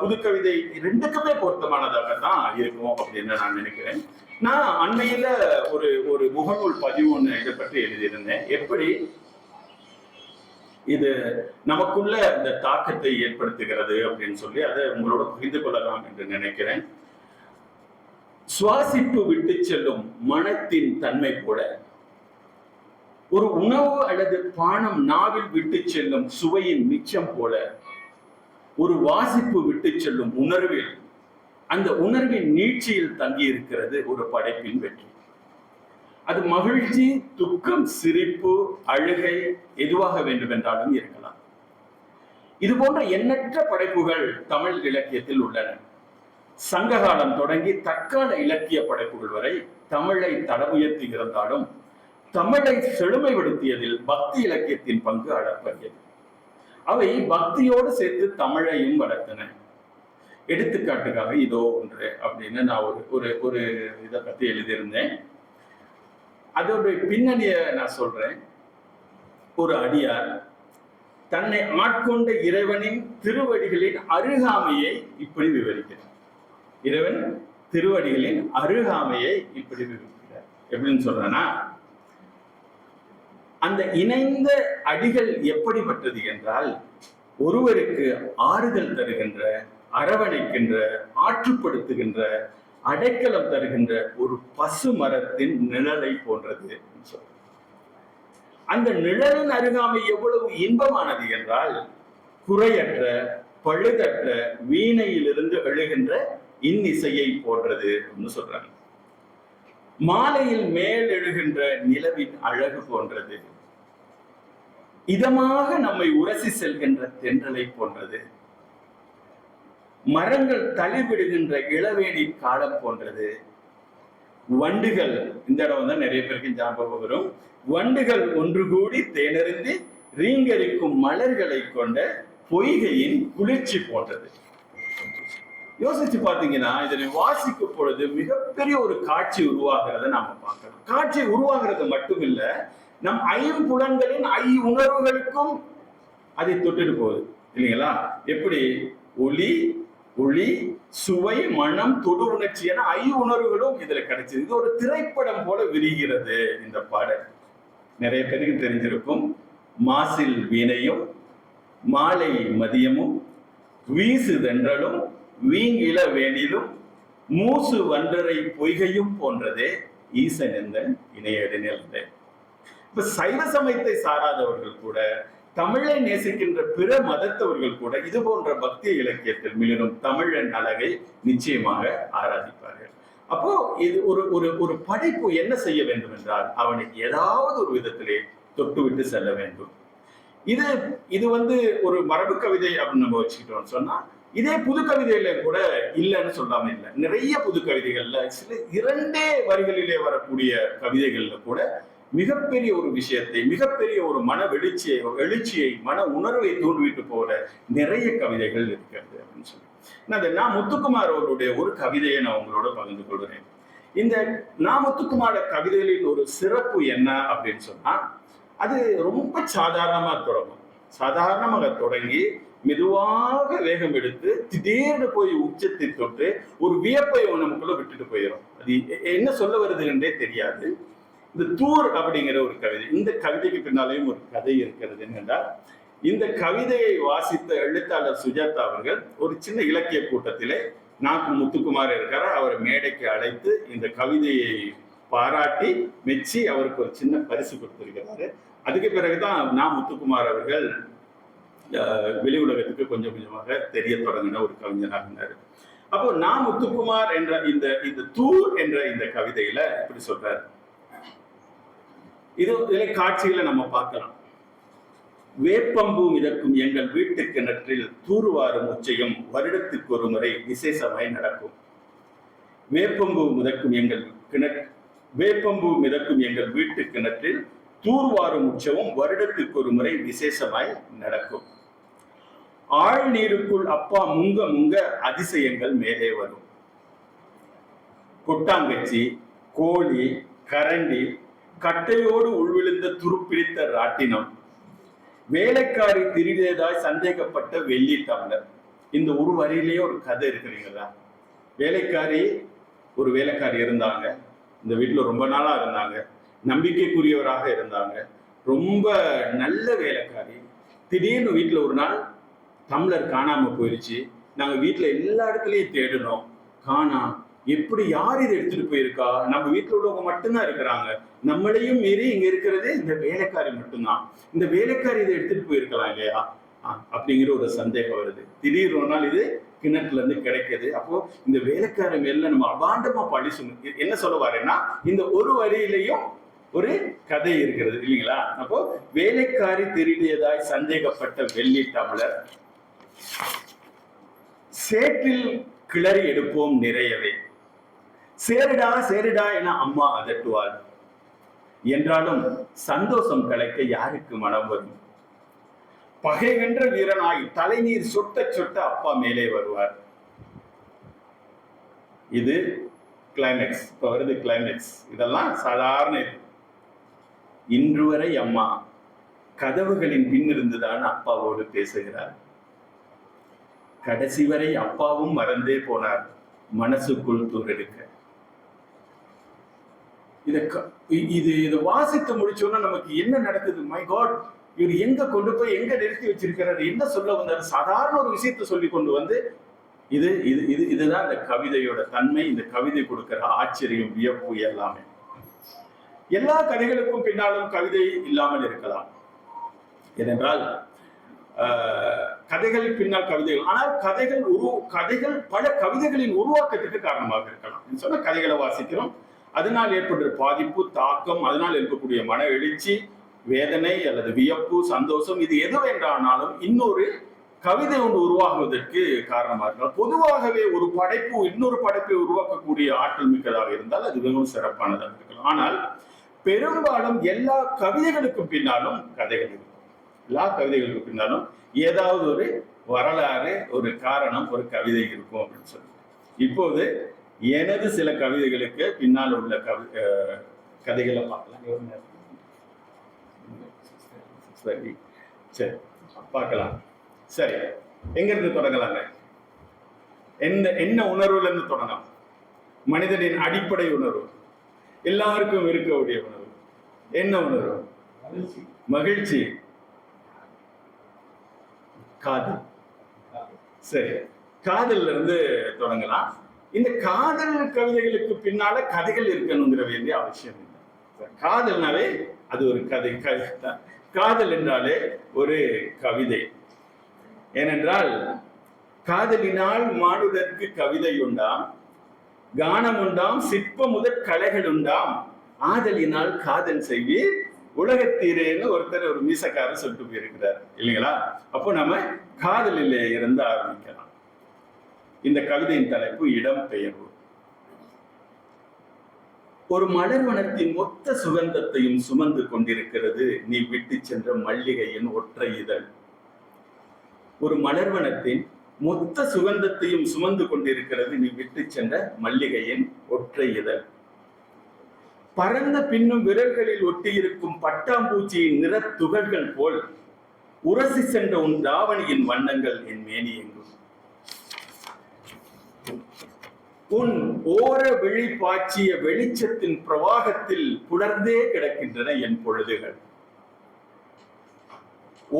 புது கவிதை 2க்குமே பொருத்தமானதாகத்தான் இருக்கும் அப்படின்னு நான் நினைக்கிறேன். நான் அண்மையில ஒரு முகநூல் பதிவு ஒண்ணு இதை பற்றி எழுதியிருந்தேன். எப்படி இது நமக்குள்ள இந்த தாக்கத்தை ஏற்படுத்துகிறது அப்படின்னு சொல்லி அதை உங்களோட பகிர்ந்து கொள்ளலாம் என்று நினைக்கிறேன். சுவாசிப்பு விட்டு செல்லும் மனத்தின் தன்மை போல, ஒரு உணவு அல்லது பானம் நாவில் விட்டு செல்லும் சுவையின் மிச்சம் போல, ஒரு வாசிப்பு விட்டு செல்லும் உணர்வில், அந்த உணர்வின் நீட்சியில் தங்கி இருக்கிறது ஒரு படைப்பின் வெற்றி. அது மகிழ்ச்சி, துக்கம், சிரிப்பு, அழுகை எதுவாக வேண்டும் என்றாலும் இருக்கலாம். இது போன்ற எண்ணற்ற படைப்புகள் தமிழ் இலக்கியத்தில் உள்ளன. சங்ககாலம் தொடங்கி தற்கால இலக்கிய படைப்புகள் வரை தமிழை தடமுயர்த்தி இருந்தாலும் தமிழை செழுமைப்படுத்தியதில் பக்தி இலக்கியத்தின் பங்கு அளப்பரியது. அவை பக்தியோடு சேர்த்து தமிழையும் வளர்த்தன. எடுத்துக்காட்டுக்காக இதோ ஒன்று அப்படின்னு நான் ஒரு இதை பத்தி எழுதியிருந்தேன். அதோட பின்னணியை நான் சொல்றேன். ஒரு அடியார் தன்னை ஆட்கொண்ட இறைவனின் திருவடிகளின் அருகாமையை இப்படி விவரிக்கிறார். இறைவன் திருவடிகளின் அருகாமையை இப்படி விவரிக்கிறார். எப்படின்னு சொல்றேன்னா, அந்த இணைந்த அடிகள் எப்படிப்பட்டது என்றால், ஒருவருக்கு ஆறுதல் தருகின்ற, அரவணைக்கின்ற, ஆற்றுப்படுத்துகின்ற, அடைக்கலம் தருகின்ற ஒரு பசு மரத்தின் நிழலை போன்றது. அந்த நிழலின் அருகாமை எவ்வளவு இன்பமானது என்றால், குறையற்ற, பழுதற்ற வீணையிலிருந்து எழுகின்ற இன்னிசையை போன்றது சொல்றாங்க. மாலையில் மேல் எழுகின்ற நிலவின் அழகு போன்றது. இதமாக நம்மை உரசி செல்கின்ற தென்றலை போன்றது. மரங்கள் தளிர்விடுகின்ற இளவேனின் காலம் போன்றது. வண்டுகள், இந்த இடம் தான் நிறைய பேருக்கு ஞாபகம் வரும், வண்டுகள் ஒன்று கூடி தேனறிந்து ரீங்கரிக்கும் மலர்களை கொண்ட பொய்கையின் குளிர்ச்சி போன்றது. யோசிச்சு பார்த்தீங்கன்னா, இதனை வாசிக்கும் பொழுது மிகப்பெரிய ஒரு காட்சி உருவாகிறத நாம பார்க்கலாம். காட்சி உருவாகிறது மட்டுமில்ல, நம் ஐம்புலன்களின் உணர்வுகளுக்கும் அதை தொட்டுட்டு போகுது இல்லைங்களா? எப்படி ஒளி, ஒளி, சுவை, மனம், தொடு உணர்ச்சி என உணர்வுகளும் இதுல கிடைச்சது. இது ஒரு திரைப்படம் போல விரிகிறது இந்த பாடல். நிறைய பேருக்கு தெரிஞ்சிருக்கும். மாசில் வீணையும், மாலை மதியமும், வீசு தென்றலும், வீங்கில வேணிலும், மூசு வண்டரை பொய்கையும் போன்றதே ஈசன் எந்தன் இணையடி நிலந்தேன். இப்ப சைவ சமயத்தை சாராதவர்கள் கூட, தமிழை நேசிக்கின்ற பிற மதத்தவர்கள் கூட இது போன்ற பக்தி இலக்கியத்தில் மிளிரும் தமிழன் அழகை நிச்சயமாக ஆராதிப்பார்கள். அப்போ இது ஒரு ஒரு ஒரு படைப்பு என்ன செய்ய வேண்டும் என்றால் அவனுக்கு ஏதாவது ஒரு விதத்திலே தொட்டுவிட்டு செல்ல வேண்டும். இது இது ஒரு மரபு கவிதை அப்படின்னு நம்ம வச்சுக்கிட்டோம்னு சொன்னா, இதே புது கவிதையில கூட இல்லைன்னு சொல்லாம இல்லை. நிறைய புது கவிதைகள்ல சில 2 வரிகளிலே வரக்கூடிய கவிதைகள்ல கூட மிகப்பெரிய ஒரு விஷயத்தை, மிகப்பெரிய ஒரு மன எழுச்சியை மன உணர்வை தூண்டிவிட்டு போற நிறைய கவிதைகள் இருக்கிறது அப்படின்னு சொல்லி நான் முத்துக்குமார் அவருடைய ஒரு கவிதையை நான் உங்களோட பகிர்ந்து கொள்கிறேன். இந்த முத்துக்குமார கவிதைகளின் ஒரு சிறப்பு என்ன அப்படின்னு சொன்னா, அது ரொம்ப சாதாரணமாக தொடங்கி மெதுவாக வேகம் எடுத்து திடீர்னு போய் உச்சத்தை தொட்டு ஒரு வியப்பை நமக்குள்ள விட்டுட்டு போயிடும். அது என்ன சொல்ல வருது என்றே தெரியாது. இந்த தூர் அப்படிங்கிற ஒரு கவிதை, இந்த கவிதைக்கு பின்னாலேயும் ஒரு கதை இருக்கிறது. என்னென்றால், இந்த கவிதையை வாசித்த எழுத்தாளர் சுஜாதா அவர்கள் ஒரு சின்ன இலக்கிய கூட்டத்திலே முத்துக்குமார் இருக்காரு, அவரை மேடைக்கு அழைத்து இந்த கவிதையை பாராட்டி மெச்சி அவருக்கு ஒரு சின்ன பரிசு கொடுத்திருக்கிறாரு. அதுக்கு பிறகுதான் முத்துக்குமார் அவர்கள் வெளி உலகத்துக்கு கொஞ்சம் கொஞ்சமாக தெரிய தொடங்கின ஒரு கவிஞராக இருந்தார். அப்போ முத்துக்குமார் என்ற இந்த தூர் என்ற இந்த கவிதையில இப்படி சொல்றாரு. இதுல காட்சிகளை நம்ம பார்க்கலாம். வேப்பம்பூ மிதக்கும் எங்கள் வீட்டு கிணற்றில் தூர்வாரும் உச்சையும் வருடத்துக்கு ஒரு முறை விசேஷமாய் நடக்கும். வேப்பம்பூ மிதக்கும் எங்கள் வீட்டு கிணற்றில் தூர்வாரும் உற்சவம் வருடத்துக்கு ஒரு முறை விசேஷமாய் நடக்கும். ஆழ் நீருக்குள் அப்பா முங்க முங்க அதிசயங்கள் மேலே வரும். கொட்டாங்கச்சி, கோழி, கரண்டி, கட்டையோடு உள்விழுந்த துருப்பிடித்த ராட்டினம், வேலைக்காரி திருடியதாய் சந்தேகப்பட்ட வெள்ளி டம்ளர். இந்த ஒரு வரியிலேயே ஒரு கதை இருக்கிறீங்களா? ஒரு வேலைக்காரி இருந்தாங்க, இந்த வீட்டுல ரொம்ப நாளா இருந்தாங்க, நம்பிக்கைக்குரியவராக இருந்தாங்க, ரொம்ப நல்ல வேலைக்காரி. திடீர்னு வீட்டுல ஒரு நாள் டம்ளர் காணாம போயிருச்சு. நாங்க வீட்டுல எல்லா இடத்துலயும் தேடினோம், காணா. எப்படி, யார் இதை எடுத்துட்டு போயிருக்கா? நம்ம வீட்டுல உள்ளவங்க மட்டும்தான் இருக்கிறாங்க, நம்மளையும் மீறி இங்க இருக்கிறது இந்த வேலைக்காரி மட்டும்தான். இந்த வேலைக்காரி இதை எடுத்துட்டு போயிருக்கலாம் இல்லையா அப்படிங்கிற ஒரு சந்தேகம் வருது. திடீர்னு ஒரு நாள் இது கிணற்றுல இருந்து கிடைக்குது. அப்போ இந்த வேலைக்காரி மேல நம்ம அபாண்டமா பழி சொன்ன என்ன சொல்ல வரேன்னா, இந்த ஒரு வரியிலையும் ஒரு கதை இருக்கிறது இல்லைங்களா? அப்போ வேலைக்காரி திருடியதாய் சந்தேகப்பட்ட வெள்ளி டம்ளர், சேற்றில் கிளறி எடுப்போம் நிறையவே, சேருடா சேருடா என அம்மா அதட்டுவாள். என்றாலும் சந்தோஷம் கலைக்க யாருக்கு மனம் வரும்? பகை வென்ற வீரனாய் தலைநீர் சொட்ட சொட்ட அப்பா மேலே வருவார். இது கிளைமேக்ஸ். இப்ப வருது கிளைமேக்ஸ். இதெல்லாம் சாதாரண இது. இன்று வரை அம்மா கதவுகளின் பின்னிருந்துதான் அப்பாவோடு பேசுகிறார். கடைசி வரை அப்பாவும் மறந்தே போனார் மனசுக்குள் தூரெடுக்க. இதை வாசித்து முடிச்சோன்னா நமக்கு என்ன நடக்குது? மை காட், இவர் எங்க கொண்டு போய் எங்க நிறுத்தி வச்சிருக்கிறாரு, என்ன சொல்ல வந்தாரு? சாதாரண ஒரு விஷயத்தை சொல்லி கொண்டு வந்து இதுதான் இந்த கவிதையோட தன்மை. இந்த கவிதை கொடுக்கிற ஆச்சரியம், வியப்பு எல்லாமே. எல்லா கதைகளுக்கும் பின்னாலும் கவிதை இல்லாமல் இருக்கலாம். ஏனென்றால் கதைகள் பின்னால் கவிதைகள், ஆனால் கதைகள் பல கவிதைகளின் உருவாக்கத்துக்கு காரணமாக இருக்கலாம். சொன்ன கதைகளை வாசிக்கிறோம், அதனால் ஏற்படுற பாதிப்பு, தாக்கம், அதனால் இருக்கக்கூடிய மன எழுச்சி, வேதனை அல்லது வியப்பு, சந்தோஷம், இது எது வேண்டானாலும் இன்னொரு கவிதை ஒன்று உருவாகுவதற்கு காரணமாக இருக்கலாம். பொதுவாகவே ஒரு படைப்பு இன்னொரு படைப்பை உருவாக்கக்கூடிய ஆற்றல் மிக்கதாக இருந்தால் அது மிகவும் சிறப்பானதாக இருக்கலாம். ஆனால் பெரும்பாலும் எல்லா கவிதைகளுக்கும் பின்னாலும் கதைகள் இருக்கும். எல்லா கவிதைகளுக்கும் பின்னாலும் ஏதாவது ஒரு வரலாறு, ஒரு காரணம், ஒரு கவிதை இருக்கும் அப்படின்னு சொல்லி, இப்போது எனது சில கவிதைகளுக்கு பின்னால் உள்ள கதைகளை பார்க்கலாம். சரி சரி பார்க்கலாம். சரி, எங்க இருந்து தொடங்கலாங்க? என்ன உணர்வுல இருந்து தொடங்கலாம்? மனிதனின் அடிப்படை உணர்வு, எல்லாருக்கும் இருக்கக்கூடிய உணர்வு. என்ன உணர்வு? மகிழ்ச்சி. காதல். சரி, காதல்ல இருந்து தொடங்கலாம். இந்த காதல் கவிதைகளுக்கு பின்னால கதைகள் இருக்கணுங்கிற வேண்டிய அவசியம் இல்லை. காதல்னாவே அது ஒரு கதை தான். காதல் என்றாலே ஒரு கவிதை. ஏனென்றால் காதலினால் மானுடற்கு கவிதை உண்டாம், கானம் உண்டாம், சிற்ப முதற் கலைகள் உண்டாம், ஆதலினால் காதல் செய்வி உலகத்தீரேன்னு ஒருத்தர் ஒரு மீசக்காரர் சொல்லிட்டு போயிருக்கிறார் இல்லைங்களா? அப்போ நம்ம காதலிலே இருந்து ஆரம்பிக்கலாம். இந்த கவிதையின் தலைப்பு இடம்பெயர்வு. ஒரு மலர்வனத்தின் மொத்த சுகந்தத்தையும் சுமந்து கொண்டிருக்கிறது நீ விட்டு சென்ற மல்லிகையின் ஒற்றை இதழ். ஒரு மலர்வனத்தின் மொத்த சுகந்தத்தையும் சுமந்து கொண்டிருக்கிறது நீ விட்டு சென்ற மல்லிகையின் ஒற்றை இதழ். பரந்த பின்னும் விரல்களில் ஒட்டியிருக்கும் பட்டாம்பூச்சியின் நிற துகள்கள் போல் உரசி சென்ற உன் தாவணியின் வண்ணங்கள் என் மேனி எங்கும். உன் ஓர விழி பாய்ச்சிய வெளிச்சத்தின் பிரவாகத்தில் புலர்ந்தே கிடக்கின்றன என் பொழுதுகள்.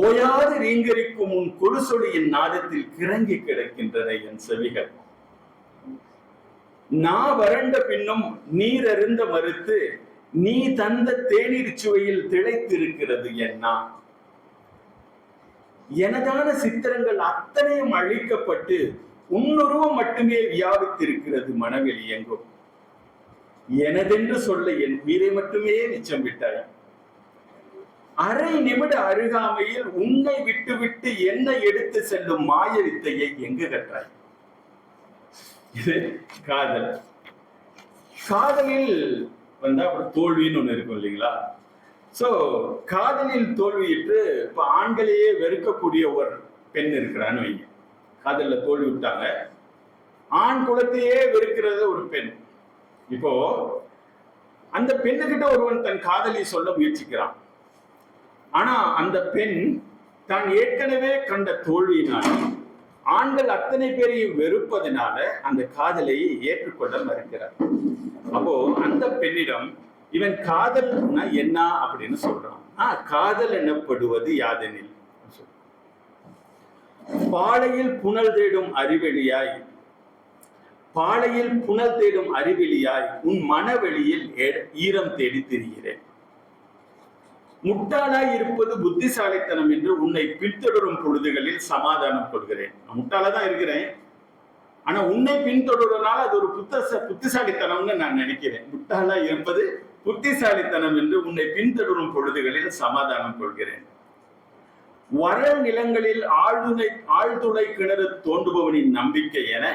ஓயாது ரீங்கரிக்கும் உன் கொலுசொலியின் நாதத்தில் கிறங்கி கிடக்கின்றன என் செவிகள். நான் வறண்ட பின்னும் நீர் அருந்த மறுத்து நீ தந்த தேநீர் சுவையில் திளைத்திருக்கிறது என் நான். எனதான சித்திரங்கள் அத்தனையும் அழிக்கப்பட்டு உன்னுருவம் மட்டுமே வியாபித்திருக்கிறது மனவெளி எங்கும். எனதென்று சொல்ல என் உயிரை மட்டுமே மிச்சம் விட்டாய். அரை நிமிட அருகாமையில் உன்னை விட்டுவிட்டு என்னை எடுத்து செல்லும் மாய வித்தையை எங்கு கற்றாய்? இது காதல். காதலில் வந்தா அப்புறம் தோல்வின்னு ஒண்ணு இருக்கும் இல்லைங்களா? சோ காதலில் தோல்வியிட்டு இப்ப ஆண்களையே வெறுக்கக்கூடிய ஒரு பெண் இருக்கிறான்னு வைங்க. காதல்ல தோல்வி விட்டாங்க, ஆண் குலத்தையே வெறுக்கிறது ஒரு பெண். இப்போ அந்த பெண்ணுகிட்ட ஒருவன் தன் காதலை சொல்ல முயற்சிக்கிறான். ஆனா அந்த பெண் தான் ஏற்கனவே கண்ட தோல்வியினால் ஆண்கள் அத்தனை பேரையும் வெறுப்பதனால அந்த காதலை ஏற்றுக்கொள்ள மறுக்கிறார். அப்போ அந்த பெண்ணிடம் இவன் காதல்னா என்ன அப்படின்னு சொல்றான். காதல் எனப்படுவது யாதெனில், பாலையில் புனல் தேடும் அறிவெளியாய், பாலையில் புனல் தேடும் அறிவெளியாய் உன் மனவெளியில் ஈரம் தேடி திரிகிறேன். முட்டாளாய் இருப்பது புத்திசாலித்தனம் என்று உன்னை பின்தொடரும் பொழுதுகளில் சமாதானம் கொள்கிறேன். நான் முட்டாளதான் இருக்கிறேன், ஆனா உன்னை பின்தொடர்றதுனால அது ஒரு புத்திசாலித்தனம்னு நான் நினைக்கிறேன். முட்டாளாய் இருப்பது புத்திசாலித்தனம் என்று உன்னை பின்தொடரும் பொழுதுகளில் சமாதானம் கொள்கிறேன். வறள் நிலங்களில் ஆழ்துளை கிணறு தோண்டுபவனின் நம்பிக்கை என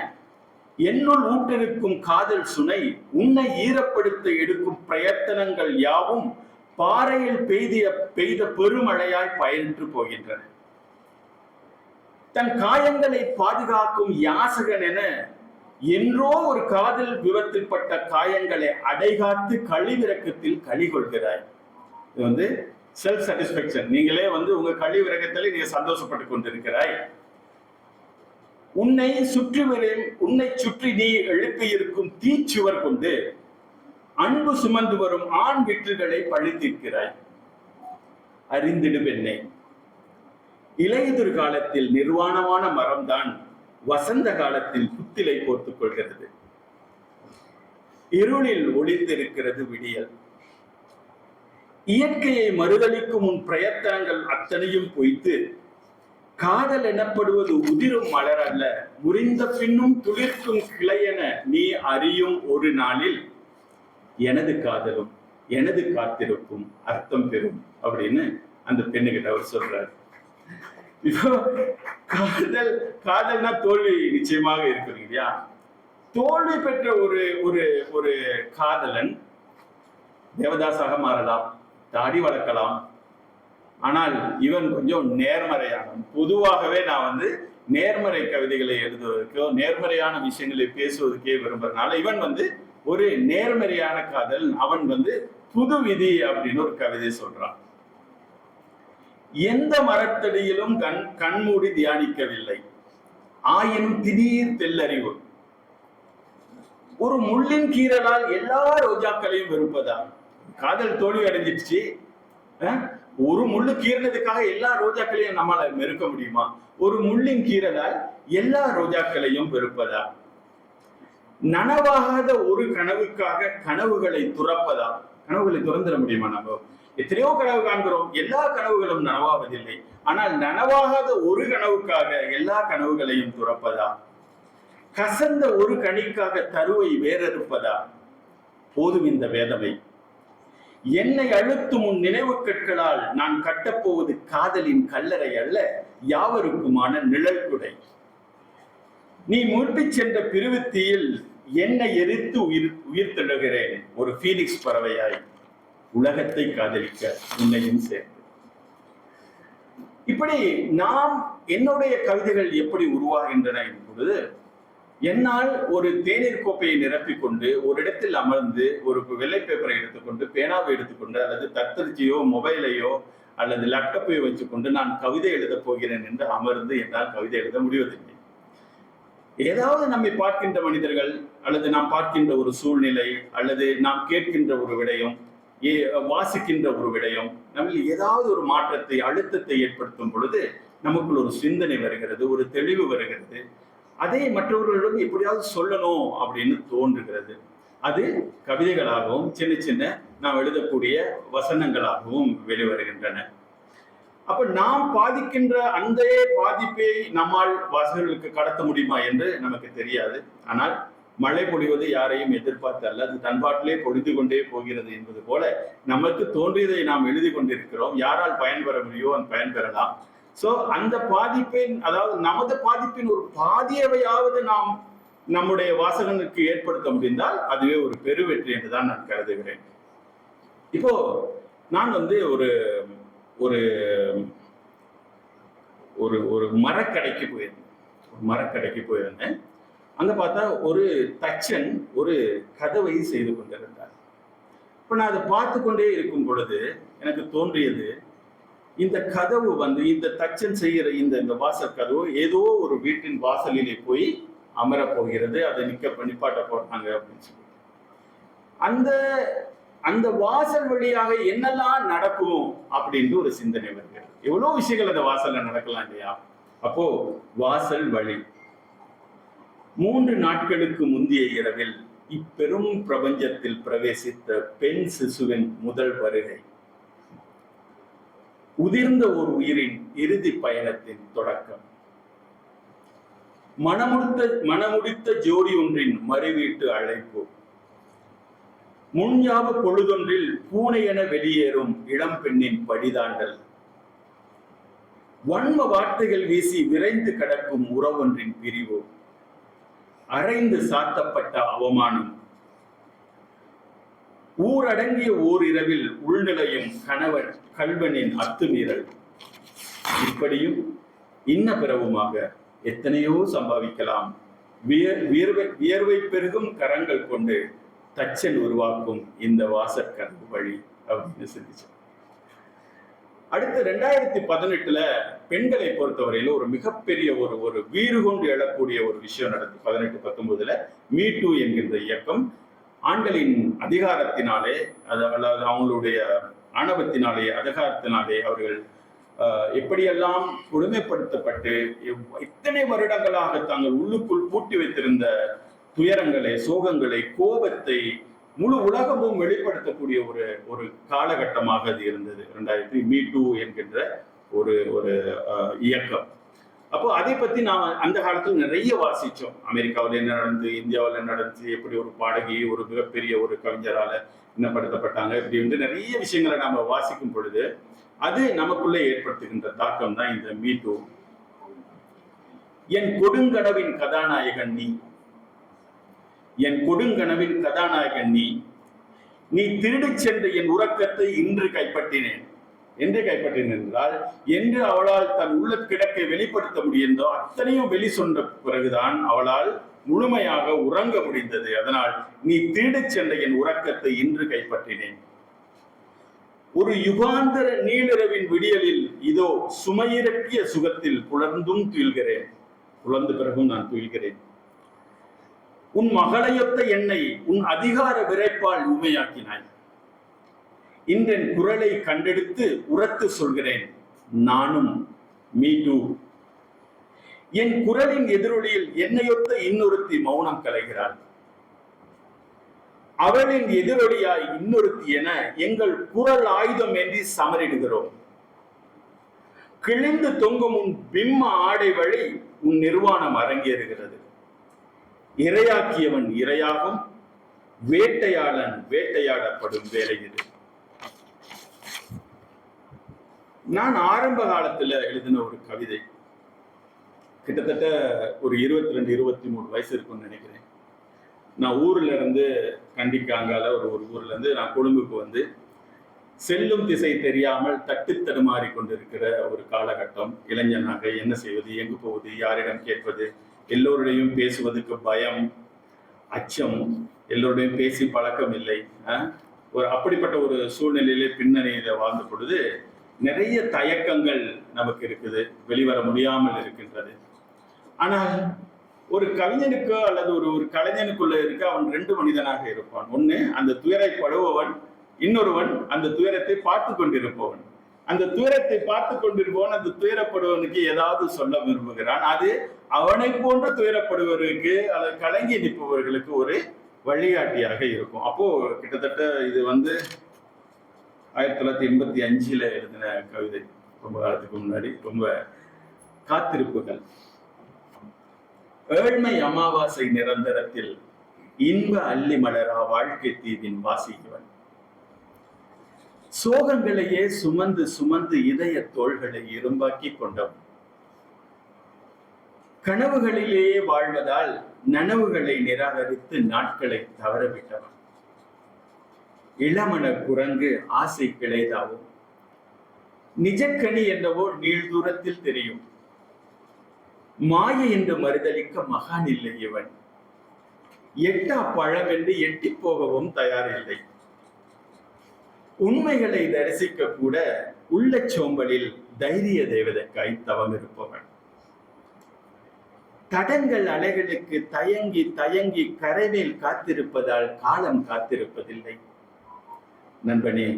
என்னுள் ஊட்டிருக்கும் காதல் சுனை உன்னை ஈரப்படுத்த எடுக்கும் பிரயத்தனங்கள் யாவும் பாறையில் பெய்த பெருமழையாய் பயின்று போகின்றன. தன் காயங்களை பாதுகாக்கும் யாசகன் என என்றோ ஒரு காதல் விபத்தில் பட்ட காயங்களை அடைகாத்து கழிவிறக்கத்தில் களி கொள்கிறாய். இது செல்ஃப் சாட்டிஸ்பேக்ஷன். நீங்களே உங்க கழிவிறக்கத்திலே நீங்க சந்தோஷப்பட்டு கொண்டிருக்கிறாய். உன்னை சுற்றி நீ எழுப்பி இருக்கும் தீச்சுவர் கொண்டு அன்பு சுமந்து வரும் ஆண் விற்றுகளை பழித்திருக்கிறாய். அறிந்திடு பெண்ணே, இலையுதிர் காலத்தில் நிர்வாணமான மரம்தான் வசந்த காலத்தில் புத்திலை போர்த்துக் கொள்கிறது. இருளில் ஒளிந்திருக்கிறது விடியல். இயற்கையை மறுதளிக்கும் உன் பிரயத்தனங்கள் அத்தனையும் பொய்த்து காதல் எனப்படுவது உதிரும் மலர் அல்ல, முறிந்த பின்னும் துளிர்க்கும் கிளையென நீ அறியும் ஒரு நாளில் எனது காதலும் எனது காத்திருப்பும் அர்த்தம் பெறும் அப்படின்னு அந்த பெண்ணுகிட்ட அவர் சொல்றாரு. இப்போ காதல்னா தோல்வி நிச்சயமாக இருக்குது இல்லையா? தோல்வி பெற்ற ஒரு காதலன் தேவதாசாக மாறலாம், தாடி வளர்க்கலாம். ஆனால் இவன் கொஞ்சம் நேர்மறையான, பொதுவாகவே நான் நேர்மறை கவிதைகளை எழுதுவதற்கோ நேர்மறையான விஷயங்களை பேசுவதற்கே விரும்புறதுனால இவன் ஒரு நேர்மறையான காதல். அவன் புது விதி அப்படின்னு ஒரு கவிதை சொல்றான். எந்த மரத்தடியிலும் கண்மூடி தியானிக்கவில்லை, ஆயினும் திடீர் தெல்லறிவு. ஒரு முள்ளின் கீறலால் எல்லா ரோஜாக்களையும் வெறுப்பதா? காதல் தோல்வி அடைஞ்சிடுச்சு, ஒரு முள்ளு கீறினதுக்காக எல்லா ரோஜாக்களையும் நம்மால வெறுக்க முடியுமா? ஒரு முள்ளின் கீறலால் எல்லா ரோஜாக்களையும் வெறுப்பதா? நனவாகாத ஒரு கனவுக்காக கனவுகளை துறப்பதா? கனவுகளை துறந்துட முடியுமா? நம்ம எத்தனையோ கனவு காண்கிறோம், எல்லா கனவுகளும் நனவாவதில்லை. ஆனால் நனவாகாத ஒரு கனவுக்காக எல்லா கனவுகளையும் துறப்பதா? கசந்த ஒரு கனிக்காக தருவை வேறறுப்பதா? போதும் இந்த வேதமை. என்னை அழுத்தும் உன் நினைவு கற்களால் நான் கட்டப்போவது காதலின் கல்லறை அல்ல, யாவருக்குமான நிழல் குடை. நீ மூட்டிச் சென்ற பிரிவுத்தீயில் என்னை எரித்து உயிர் திடுகிறேன், ஒரு பீனிக்ஸ் பறவையாய் உலகத்தை காதலிக்க உன்னையும் சேர்த்து. இப்படி நாம் என்னுடைய கவிதைகள் எப்படி உருவாகின்றன என்பது, என்னால் ஒரு தேநீர் கோப்பையை நிரப்பிக்கொண்டு ஒரு இடத்தில் அமர்ந்து ஒரு வெள்ளை பேப்பரை எடுத்துக்கொண்டு பேனாவை எடுத்துக்கொண்டு அல்லது தத்தரிச்சியோ மொபைலையோ அல்லது லேப்டாப்பையோ வச்சுக்கொண்டு நான் கவிதை எழுதப் போகிறேன் என்று அமர்ந்து என்னால் கவிதை எழுத முடிவதில்லை. ஏதாவது நம்மை பார்க்கின்ற மனிதர்கள் அல்லது நாம் பார்க்கின்ற ஒரு சூழ்நிலை அல்லது நாம் கேட்கின்ற ஒரு விடயம், வாசிக்கின்ற ஒரு விடயம் நம்மில் ஏதாவது ஒரு மாற்றத்தை அழுத்தத்தை ஏற்படுத்தும் பொழுது நமக்குள் ஒரு சிந்தனை வருகிறது, ஒரு தெளிவு வருகிறது. அதை மற்றவர்களிடம் எப்படியாவது சொல்லணும் அப்படின்னு தோன்றுகிறது. அது கவிதைகளாகவும் சின்ன சின்ன நாம் எழுதக்கூடிய வசனங்களாகவும் வெளிவருகின்றன. அப்ப நாம் பாதிக்கின்ற அந்த பாதிப்பை நம்மால் வாசகர்களுக்கு கடத்த முடியுமா என்று நமக்கு தெரியாது. ஆனால் மழை பொழிவது யாரையும் எதிர்பார்த்து அல்ல, அது தன்பாட்டிலே பொழிந்து கொண்டே போகிறது என்பது போல நமக்கு தோன்றியதை நாம் எழுதி கொண்டிருக்கிறோம். யாரால் பயன்பெற முடியும் அந்த பயன்பெறலாம். சோ அந்த பாதிப்பின், அதாவது நமது பாதிப்பின் ஒரு பாதியவையாவது நாம் நம்முடைய வாசகனுக்கு ஏற்படுத்த முடிந்தால் அதுவே ஒரு பெருவெற்றி என்றுதான் நான் கருதுகிறேன். இப்போ நான் ஒரு ஒரு ஒரு ஒரு மரக்கடைக்கு போயிருந்தேன். அங்க பார்த்தா ஒரு தச்சன் ஒரு கதவை செய்து கொண்டிருந்தார். இப்ப நான் அதை பார்த்து கொண்டே இருக்கும் பொழுது எனக்கு தோன்றியது, இந்த கதவு இந்த தச்சன் செய்கிற இந்த வாசல் கதவு ஏதோ ஒரு வீட்டின் வாசலிலே போய் அமரப் போகிறது, அதை நிப்பாட்ட போறாங்க அப்படின்னு சொல்லி அந்த வாசல் வழியாக என்னெல்லாம் நடக்கும் அப்படின்னு ஒரு சிந்தனை வருகிறது. எவ்வளவு விஷயங்கள் அந்த வாசல்ல நடக்கலாம் இல்லையா? அப்போ வாசல் வழி 3 நாட்களுக்கு முந்தைய இரவில் இப்பெரும் பிரபஞ்சத்தில் பிரவேசித்த பெண் சிசுவின் முதல் வருகை, உதிர்ந்த ஒரு உயிரின் இறுதி பயணத்தின் தொடக்கம், மனமுடித்த ஜோடி ஒன்றின் மறுவீட்டு அழைப்பு, முன்ஞாப பொழுதொன்றில் பூனை என வெளியேறும் இளம் பெண்ணின் படிதாண்டல், வன்ம வார்த்தைகள் வீசி விரைந்து கடக்கும் உறவொன்றின் பிரிவு, அரைந்து சாத்தப்பட்ட அவமானம், ஊரடங்கிய ஓரிரவில் உள்நிலையும் கல்வனின் அத்துமீறல். இப்படியும் இன்ன பிறவுமாக எத்தனையோ சம்பாவிக்கலாம். வியர்வை பெருகும் கரங்கள் கொண்டு தச்சன் உருவாக்கும் இந்த வாசற்கதவு வழி அப்படின்னு சிந்திச்சேன். அடுத்து 2018 பெண்களை பொறுத்தவரையில ஒரு மிகப்பெரிய ஒரு வீறு கொண்டு எழக்கூடிய ஒரு விஷயம் நடந்து 18-19 மீ டூ என்கின்ற இயக்கம் ஆண்களின் அதிகாரத்தினாலே, அதாவது அவங்களுடைய ஆணவத்தினாலே அதிகாரத்தினாலே அவர்கள் எப்படியெல்லாம் கொடுமைப்படுத்தப்பட்டு இத்தனை வருடங்களாக தாங்கள் உள்ளுக்குள் பூட்டி வைத்திருந்த துயரங்களை, சோகங்களை, கோபத்தை முழு உலகமும் வெளிப்படுத்தக்கூடிய ஒரு காலகட்டமாக அது இருந்தது 2000 மீ டூ என்கின்ற ஒரு இயக்கம். அப்போ அதை பத்தி நாம் அந்த காலத்தில் நிறைய வாசிச்சோம். அமெரிக்காவில் என்ன நடந்து, இந்தியாவில் என்ன நடந்துச்சு, எப்படி ஒரு பாடகி ஒரு மிகப்பெரிய ஒரு கவிஞரால இன்னப்படுத்தப்பட்டாங்க, இப்படி வந்து நிறைய விஷயங்களை நாம வாசிக்கும் பொழுது அது நமக்குள்ளே ஏற்படுத்துகின்ற தாக்கம் தான் இந்த மீ டூ. என் கொடுங்கனவின் கதாநாயகன் நீ, என் கொடுங்கனவின் கதாநாயகன் நீ திருடி சென்ற என் உறக்கத்தை இன்று கைப்பற்றினேன். என்று கைப்பற்றினேன் என்றால், என்று அவளால் தன் உள்ள கிடக்கை வெளிப்படுத்த முடிந்தோ அத்தனையும் வெளி சொன்ன பிறகுதான் அவளால் முழுமையாக உறங்க முடிந்தது. அதனால் நீ திருடி சென்ற என் உறக்கத்தை இன்று கைப்பற்றினேன். ஒரு யுகாந்தர நீளிரவின் விடியலில் இதோ சுமையிறக்கிய சுகத்தில் புலர்ந்தும் துயில்கிறேன். புலர்ந்த பிறகும் நான் துயில்கிறேன். உன் மகளையொத்த என்னை உன் அதிகார விரைப்பால் உண்மையாக்கினாய். இன்றென் குரலை கண்டெடுத்து உரத்து சொல்கிறேன், நானும் மீ டூ. என் குரலின் எதிரொலியில் என்னையொத்த இன்னொருத்தி மௌனம் கலைகிறாள். அவளின் எதிரொலியாய் இன்னொருத்தி என எங்கள் குரல் ஆயுதம் ஏந்தி சமரிடுகிறோம். கிழிந்து தொங்கும் உன் பிம்ம ஆடை வழி உன் நிர்வாணம் அரங்கேறுகிறது. இரையாக்கியவன் இரையாகும், வேட்டையாளன் வேட்டையாடப்படும் வேலை இது. நான் ஆரம்ப காலத்துல எழுதின ஒரு கவிதை, கிட்டத்தட்ட ஒரு 22-23 வயசு இருக்கும்னு நினைக்கிறேன். நான் ஊர்ல இருந்து கண்டிக்காங்கால ஒரு ஊர்ல இருந்து நான் கொழும்புக்கு வந்து செல்லும் திசை தெரியாமல் தட்டு தடுமாறி கொண்டிருக்கிற ஒரு காலகட்டம். இளைஞனாக என்ன செய்வது, எங்கு போவது, யாரிடம் கேட்பது, எல்லோருடையும் பேசுவதற்கு பயம், அச்சம், எல்லோருடையும் பேசி பழக்கம் இல்லை. ஒரு அப்படிப்பட்ட ஒரு சூழ்நிலையிலே பின்னணியில வாழ்ந்த பொழுது நிறைய தயக்கங்கள் நமக்கு இருக்குது, வெளிவர முடியாமல் இருக்கின்றது. ஆனால் ஒரு கவிஞனுக்கோ அல்லது ஒரு கலைஞனுக்குள்ள இருக்க அவன் 2 மனிதனாக இருப்பான். ஒண்ணு அந்த துயரை படுபவன், இன்னொருவன் அந்த துயரத்தை பார்த்து கொண்டிருப்பவன். அந்த துயரத்தை பார்த்து கொண்டிருப்பவன் அந்த துயரப்படுவனுக்கு ஏதாவது சொல்ல விரும்புகிறான். அது அவனை போன்ற துயரப்படுவர்களுக்கு அல்லது கலங்கி நிற்பவர்களுக்கு ஒரு வழிகாட்டியாக இருக்கும். அப்போ கிட்டத்தட்ட இது வந்து 1985 எழுதின கவிதை, ரொம்ப காலத்துக்கு முன்னாடி. ரொம்ப காத்திருப்புகள். ஏழ்மை அமாவாசை நிரந்தரத்தில் இன்ப அள்ளி மலரா வாழ்க்கை தீவின் வாசிக்கவன். சோகங்களையே சுமந்து சுமந்து இதய தோள்களை இரும்பாக்கி கொண்டவன். கனவுகளிலேயே வாழ்வதால் நனவுகளை நிராகரித்து நாட்களை தவறவிட்டவன். இளமன குரங்கு ஆசை கிளைதாவும், நிஜக்கனி என்னவோ நீள் தூரத்தில் தெரியும். மாயை என்று மறுதளிக்க மகான் இல்லை இவன். எட்டா பழம் என்று எட்டி போகவும் தயாரில்லை. உண்மைகளை தரிசிக்க கூட உள்ள சோம்பலில் தைரிய தேவதைக்காய் தவம் இருப்பவன். தடங்கள் அலைகளுக்கு தயங்கி தயங்கி கரைமேல் காத்திருப்பதால் காலம் காத்திருப்பதில்லை. நண்பனே,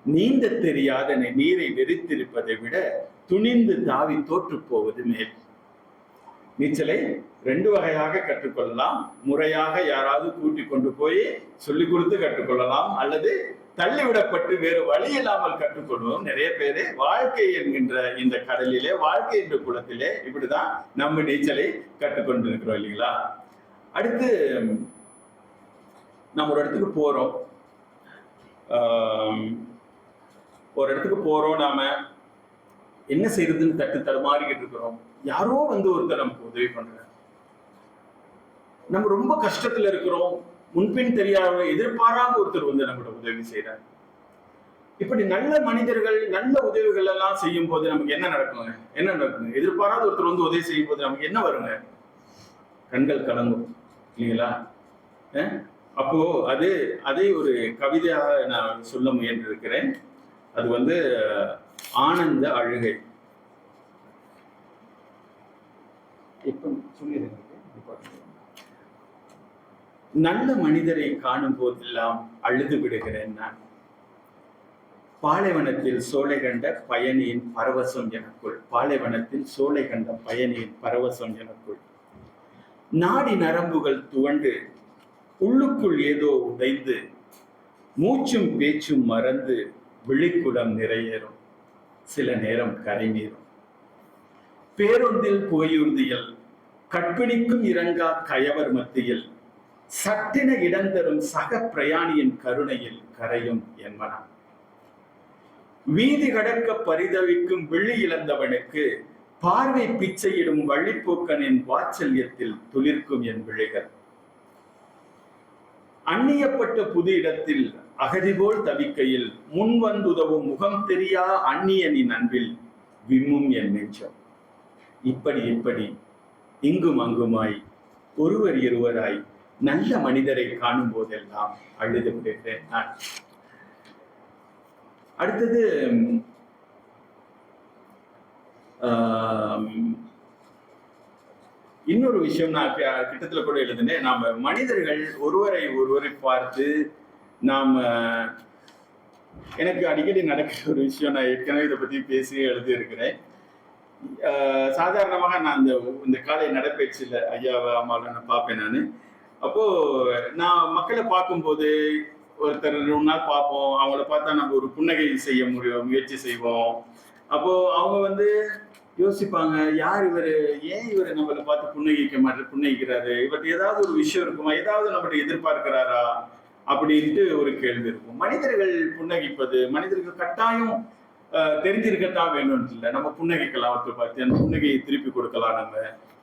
நீந்த தெரியாத நீரை வெறித்திருப்பதை விட துணிந்து தாவி தோற்று போவது மேல். நீச்சலை 2 வகையாக கற்றுக்கொள்ளலாம். முறையாக யாராவது கூட்டிக் கொண்டு போய் சொல்லிக் கொடுத்து கற்றுக்கொள்ளலாம், அல்லது தள்ளிவிடப்பட்டு வேறு வழி இல்லாமல் கற்றுக்கொள்வோம். நிறைய பேரு வாழ்க்கை என்கின்ற இந்த கடலிலே, வாழ்க்கை என்ற குளத்திலே இப்படிதான் நம்ம நீச்சலை கற்றுக்கொண்டிருக்கிறோம், இல்லைங்களா? அடுத்து நம்ம ஒரு இடத்துக்கு போறோம். நாம என்ன செய்யறதுன்னு தட்டு தடுமாறிக்கிட்டு இருக்கிறோம். யாரோ வந்து ஒருத்தர் நமக்கு உதவி பண்ற, நம்ம ரொம்ப கஷ்டத்துல இருக்கிறோம், முன்பின் தெரியாத எதிர்பாராத ஒருத்தர் வந்து நம்மளோட உதவி செய்யறாரு. இப்படி நல்ல மனிதர்கள் நல்ல உதவிகள் எல்லாம் செய்யும் போது நமக்கு என்ன நடக்குங்க? எதிர்பாராத ஒருத்தர் வந்து உதவி செய்யும் போது நமக்கு என்ன வருங்க? கண்கள் கலங்கும், இல்லைங்களா? அப்போ அதை ஒரு கவிதையாக நான் சொல்ல முயன்றிருக்கிறேன். அது வந்து ஆனந்த அழுகை. நல்ல மனிதரை காணும் போதெல்லாம் அழுது விடுகிறேன் நான். பாலைவனத்தில் சோலை கண்ட பயணியின் பரவசம் எனக்குள். பாலைவனத்தில் சோலை கண்ட பயணியின் பரவசம் எனக்குள். நாடி நரம்புகள் துவண்டு உள்ளுக்குள் ஏதோ உடைந்து மூச்சும் பேச்சும் மறந்து விழிக்குடம் நிறையேறும். சில நேரம் கரை நீரும். பேருந்தில் புகையூர்தியில் கற்பிணிக்கும் இறங்கா கயவர் மத்தியில் சட்டென இடந்தரும் சக பிரயாணியின் கருணையில் கரையும் என் மனம். வீதி கடக்க பரிதவிக்கும் விழி இழந்தவனுக்கு பார்வை பிச்சையிடும் வள்ளிப்பூக்கனின் வாத்சல்யத்தில் துளிர்க்கும் என் விழிகள். அந்நியப்பட்ட புது இடத்தில் அகதிபோல் தவிக்கையில் முன் வந்துதவும் முகம் தெரியா அந்நியனின் அன்பில் விம்மும் என் நெஞ்சம். இப்படி இங்கும் அங்குமாய் ஒருவர் இருவராய் நல்ல மனிதரை காணும் போதெல்லாம் அழுது விடுகிறேன் நான். அடுத்தது இன்னொரு விஷயம் நான் கிட்டத்துல கூட எழுதினேன். நாம மனிதர்கள் ஒருவரை பார்த்து எனக்கு அடிக்கடி நடக்கிற ஒரு விஷயம், நான் ஏற்கனவே இதை பத்தி பேசி எழுதி இருக்கிறேன். சாதாரணமாக நான் இந்த காலை நடைபயிற்சியில ஐயாவை அம்மாவை நான் பார்ப்பேன். நான் அப்போ நான் மக்களை பார்க்கும்போது ஒருத்தர் 2 நாள் பார்ப்போம், அவங்கள பார்த்தா நம்ம ஒரு புன்னகை செய்ய முயற்சி செய்வோம். அப்போ அவங்க வந்து யோசிப்பாங்க, யார் இவரு, ஏன் இவரு நம்மளை பார்த்து புன்னகிக்கிறாரு, இவர்கிட்ட ஏதாவது ஒரு விஷயம் இருக்குமா, ஏதாவது நம்மகிட்ட எதிர்பார்க்கிறாரா அப்படின்ட்டு ஒரு கேள்வி இருக்கும். மனிதர்கள் புன்னகிப்பது, மனிதர்கள் கட்டாயம் தெரிஞ்சிருக்கத்தான் வேணும்னு இல்லை, நம்ம புன்னகிக்கலாம், ஒருத்தர் பார்த்து அந்த புன்னகையை திருப்பி கொடுக்கலாம், நம்ம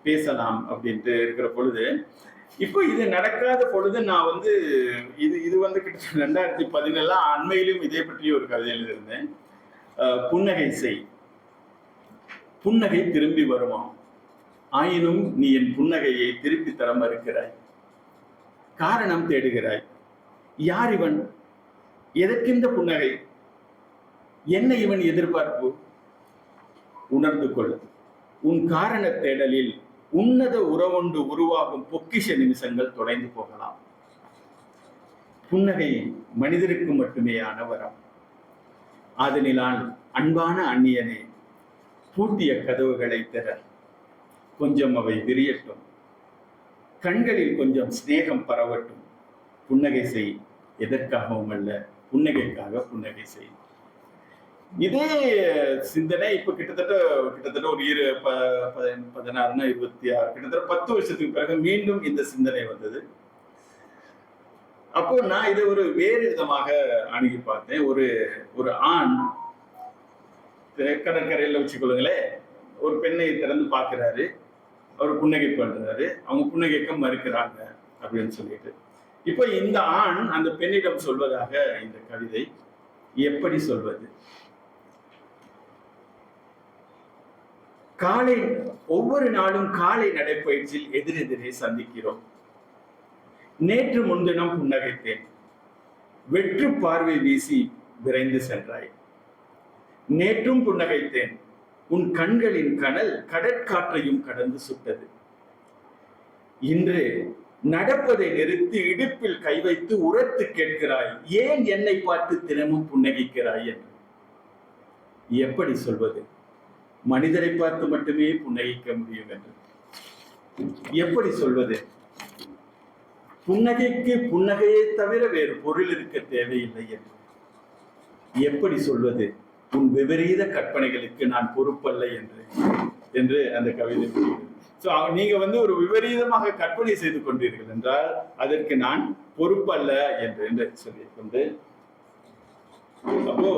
பேசலாம் அப்படின்ட்டு இருக்கிற பொழுது, இப்போ இது நடக்காத பொழுது நான் வந்து இது வந்து கிட்டத்தட்ட 2017 அண்மையிலும் இதே பற்றி ஒரு கவிதை எழுதியிருந்தேன். புன்னகை செய், புன்னகை திரும்பி வருமாம், ஆயினும் நீ என் புன்னகையை திருப்பி தர மறுக்கிறாய், காரணம் தேடுகிறாய், யார் இவன், எதற்கிந்த புன்னகை, என்ன இவன் எதிர்பார்ப்பு, உணர்ந்து கொள், உன் காரண தேடலில் உன்னத உறவொன்று உருவாகும் பொக்கிஷ நிமிஷங்கள் தொலைந்து போகலாம். புன்னகை மனிதருக்கு மட்டுமேயான வரம், அதனிலால் அன்பான அந்நியனே பூட்டிய கதவுகளை திற, கொஞ்சம் அவை விரியட்டும், கண்களில் கொஞ்சம் சிநேகம் பரவட்டும், புன்னகை செய், எதற்காகவும் அல்ல, புன்னகைக்காக புன்னகை செய். இதே சிந்தனை இப்ப கிட்டத்தட்ட ஒரு 16 26 கிட்டத்தட்ட 10 வருஷத்துக்கு பிறகு மீண்டும் இந்த சிந்தனை வந்தது. அப்போ நான் இதை ஒரு வேறு விதமாக அணுகி பார்த்தேன். ஒரு ஆண் கடற்கரையில வச்சுக்கொள்ளுங்களேன், ஒரு பெண்ணை திறந்து பார்க்கிறாரு, அவர் புன்னகை பண்றாரு, அவங்க புன்னகைக்க மறுக்கிறாங்க அப்படின்னு சொல்லிட்டு, இப்ப இந்த ஆண் அந்த பெண்ணிடம் சொல்வதாக இந்த கவிதை. எப்படி சொல்வது? ஒவ்வொரு நாளும் காலை நடைப்பயிற்சியில் எதிரெதிரே சந்திக்கிறோம். நேற்று முன்தினம் புன்னகைத்தேன், வெற்று பார்வை வீசி விரைந்து சென்றாய். நேற்றும் புன்னகைத்தேன், உன் கண்களின் கனல் கடற்காற்றையும் கடந்து சுட்டது. இன்று நடப்பதை நிறுத்தி இடுப்பில் கை வைத்து உரத்து கேட்கிறாய், ஏன் என்னை பார்த்து தினமும் புன்னகிக்கிறாய் என்று. எப்படி சொல்வது? மனிதரை பார்த்து மட்டுமே புன்னகிக்க முடியும் என்று எப்படி சொல்வது? புன்னகைக்கு புன்னகையை தவிர வேறு பொருள் இருக்க தேவையில்லை என்று எப்படி சொல்வது? உன் விபரீத கற்பனைகளுக்கு நான் பொறுப்பல்ல என்று அந்த கவிதை. நீங்க வந்து ஒரு விபரீதமாக கற்பனை செய்து கொண்டீர்கள் என்றால் அதற்கு நான் பொறுப்பல்ல என்று சொல்லிக்கொண்டு, அப்போ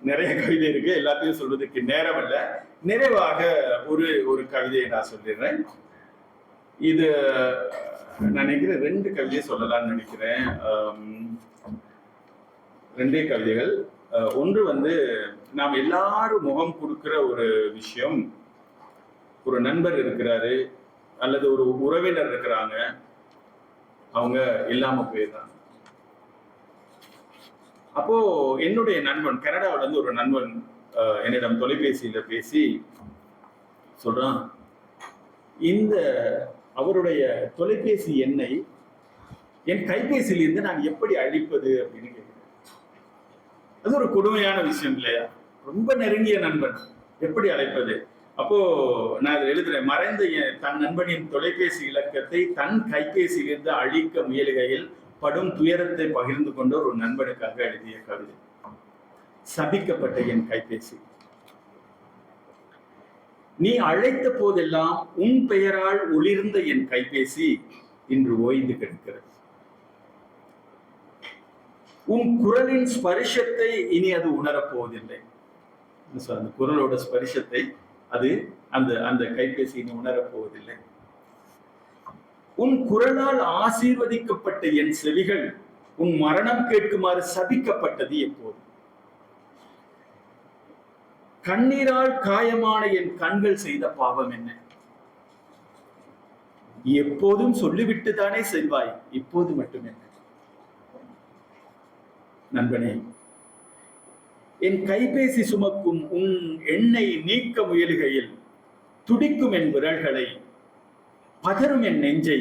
நிறைய கவிதை இருக்கு, எல்லாத்தையும் சொல்வதற்கு நேரம் அல்ல. நிறைவாக ஒரு கவிதையை நான் சொல்லிடுறேன். இது நான் நினைக்கிறேன் 2 கவிதையை சொல்லலாம்னு நினைக்கிறேன். 2 கவிதைகள். ஒன்று வந்து நாம் எல்லாரும் முகம் கொடுக்கிற ஒரு விஷயம், ஒரு நண்பர் இருக்கிறாரு அல்லது ஒரு உறவினர் இருக்கிறாங்க, அவங்க இல்லாம போயிடுறாங்க. அப்போ என்னுடைய நண்பன், கனடாவில இருந்து ஒரு நண்பன் என்னிடம் தொலைபேசியில பேசி சொல்றான், அவருடைய தொலைபேசி எண்ணை என் கைபேசியிலிருந்து நான் எப்படி அழிப்பது அப்படின்னு கேட்கிறேன். அது ஒரு கொடுமையான விஷயம் இல்லையா? ரொம்ப நெருங்கிய நண்பன், எப்படி அழைப்பது? அப்போ நான் இதில் எழுதுறேன், மறைந்த தன் நண்பனின் தொலைபேசி இலக்கத்தை தன் கைபேசியிலிருந்து அழிக்க முயலுகையில் படும் துயரத்தை பகிர்ந்து கொண்ட ஒரு நண்பனுக்காக எழுதிய கவிதை. சபிக்கப்பட்ட என் கைபேசி, நீ அழைத்த போதெல்லாம் உன் பெயரால் ஒளிர்ந்த என் கைபேசி இன்று ஓய்ந்து கிடக்கிறது. உன் குரலின் ஸ்பரிசத்தை இனி அது உணரப்போவதில்லை. அந்த குரலோட ஸ்பரிசத்தை அந்த கைபேசி இனி உணரப்போவதில்லை. உன் குரலால் ஆசீர்வதிக்கப்பட்ட என் செவிகள் உன் மரணம் கேட்குமாறு சபிக்கப்பட்டது எப்போது? கண்ணீரால் காயமான என் கண்கள் செய்த பாவம் என்ன? எப்போதும் சொல்லிவிட்டு தானே செல்வாய், இப்போது மட்டும் என்ன? நண்பனே, என் கைபேசி சுமக்கும் உன் எண்ணை நீக்க முயலுகையில் துடிக்கும் என் விரல்களை, பதறும் என் நெஞ்சை,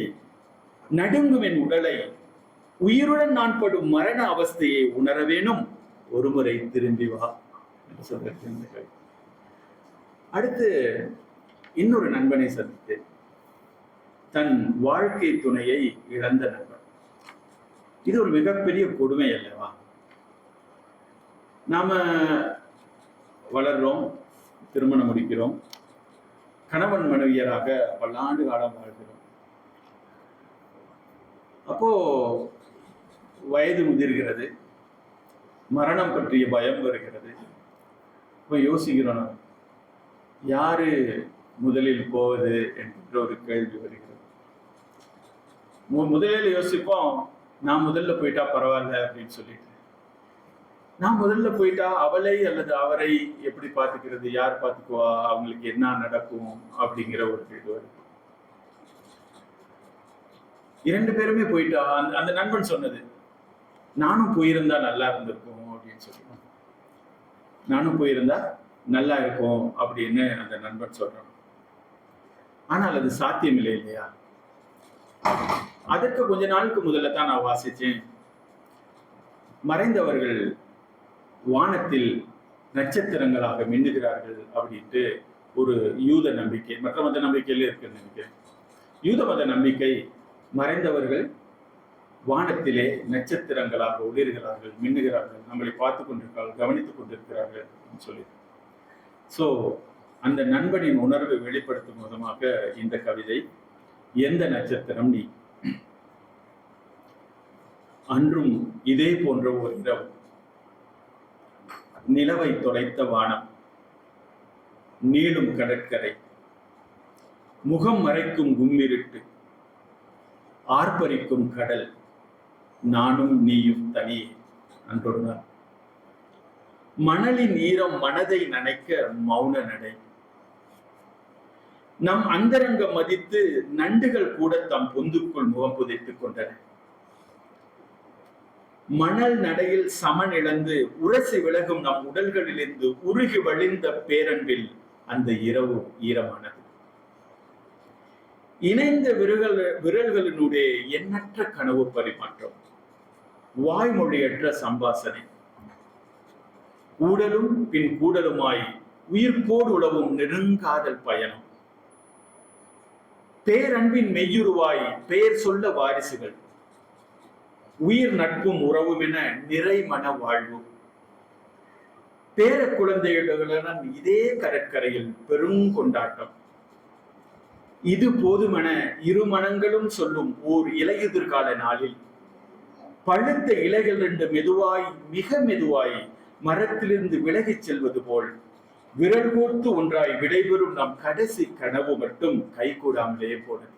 நடுங்கும் என் உடலை, உயிருடன் நான் படும் மரண அவஸ்தையை உணர வேணும், ஒருமுறை திரும்பி வா என்று சொல்ல. அடுத்து இன்னொரு நண்பனை சந்தித்தேன். தன் வாழ்க்கை துணையை இழந்த நண்பன். இது ஒரு மிகப்பெரிய கொடுமை அல்லவா? நாம வளர்றோம், திருமணம் முடிக்கிறோம், கணவன் மனைவியராக பல்லாண்டு காலம் வாழ்கிறோம். அப்போ வயது முதிர்கிறது, மரணம் பற்றிய பயம் வருகிறது. இப்போ யோசிக்கிறோம், யாரு முதலில் போவது என்கின்ற ஒரு கேள்வி வருகிறது. முதலில் யோசிப்போம், நான் முதல்ல போயிட்டா பரவாயில்ல அப்படின்னு சொல்லிட்டு. நான் முதல்ல போயிட்டா அவளை அல்லது அவரை எப்படி பார்த்துக்கிறது, யார் பார்த்துக்குவா, அவங்களுக்கு என்ன நடக்கும் அப்படிங்கிற ஒரு கேள்வி வருது. இரண்டு பேருமே போயிட்டா, அந்த நண்பன் சொன்னது, நானும் போயிருந்தா நல்லா இருந்திருக்கும் அப்படின்னு சொல்லுவான். நானும் போயிருந்தா நல்லா இருக்கும் அப்படின்னு அந்த நண்பன் சொல்றான். ஆனால் அது சாத்தியமில்லை இல்லையா? அதற்கு கொஞ்ச நாளுக்கு முதல்ல தான் நான் வாசிச்சேன், மறைந்தவர்கள் வானத்தில் நட்சத்திரங்களாக மின்னுகிறார்கள் அப்படின்ட்டு ஒரு யூத நம்பிக்கை. மற்ற மத நம்பிக்கையில இருக்குன்னு நினைக்கிறேன். யூத மத நம்பிக்கை, மறைந்தவர்கள் வானத்திலே நட்சத்திரங்களாக ஒளிர்கிறார்கள், மின்னுகிறார்கள், நம்மளை பார்த்து கொண்டிருக்கிறார்கள், கவனித்துக் கொண்டிருக்கிறார்கள் சொல்லி. ஸோ அந்த நண்பனின் உணர்வை வெளிப்படுத்தும் விதமாக இந்த கவிதை. எந்த நட்சத்திரம் நீ? அன்றும் இதே போன்ற ஒரு இரவு, நிலவை தொலைத்த வானம், நீளும் கடற்கரை, முகம் மறைக்கும் கும்மிருட்டு, ஆர்ப்பரிக்கும் கடல், நானும் நீயும் தனியே. அன்றொரு நாள் மணலின் ஈரம் மனதை நனைக்க மௌன நடை. நம் அந்தரங்க மதித்து நண்டுகள் கூட தம் பொந்துக்குள் முகம் புதைத்துக் கொண்டன. மணல் நடையில் சமன் இழந்து உரசி விலகும் நம் உடல்களிலிருந்து உருகி வழிந்த பேரன்பில் அந்த இரவு ஈரமானது. இணைந்த விரல்களினுடைய எண்ணற்ற கனவு பரிமாற்றம், வாய்மொழியற்ற சம்பாசனை, ஊடலும் பின் கூடலுமாய் உயிர்ப்போடு உழவும் நெருங்காதல் பயணம், பேரன்பின் மெய்யுருவாய் பெயர் சொல்ல வாரிசுகள், உயிர் நட்பும் உறவும் என நிறை மன வாழ்வு, பேர குழந்தைகளுடன் இதே கடற்கரையில் பெரும் கொண்டாட்டம். இது போதுமென இரு மனங்களும் சொல்லும் ஓர் இலையுதிர்கால நாளில் பழுத்த இலைகள் ரெண்டு மெதுவாய், மிக மெதுவாய் மரத்திலிருந்து விலகிச் செல்வது போல் விரல் கோர்த்து ஒன்றாய் விடைபெறும் நம் கடைசி கனவு மட்டும் கைகூடாமலே போனது.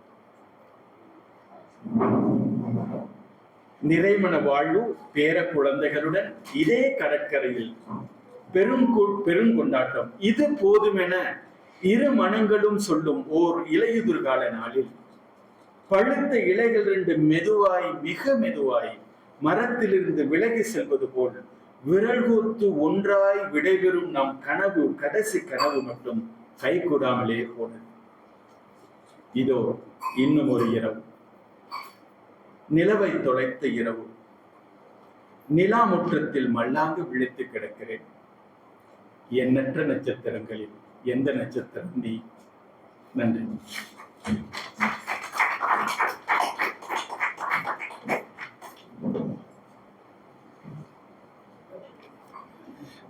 நிறைமன வாழ்வு, பேர குழந்தைகளுடன் இதே கடற்கரையில் பெருங்கொண்டாட்டம். இது போதுமென இரு மனங்களும் சொல்லும் ஓர் இலையுதிர்கால நாளில் பழுத்த இலைகள் ரெண்டு மெதுவாய், மிக மெதுவாய் மரத்திலிருந்து விலகி செல்வது போல் விரல் கோர்த்து ஒன்றாய் விடைபெறும் நம் கனவு, கடைசி கனவு மட்டும் கைகூடாமலே போனது. இதோ இன்னும் ஒரு இரவு, நிலவை தொலைத்த இரவு. நிலா முற்றத்தில் மல்லாந்து விழித்து கிடக்கிறேன். எண்ணற்ற நட்சத்திரங்களில் எந்த நட்சத்திரம் நீ? நன்றி.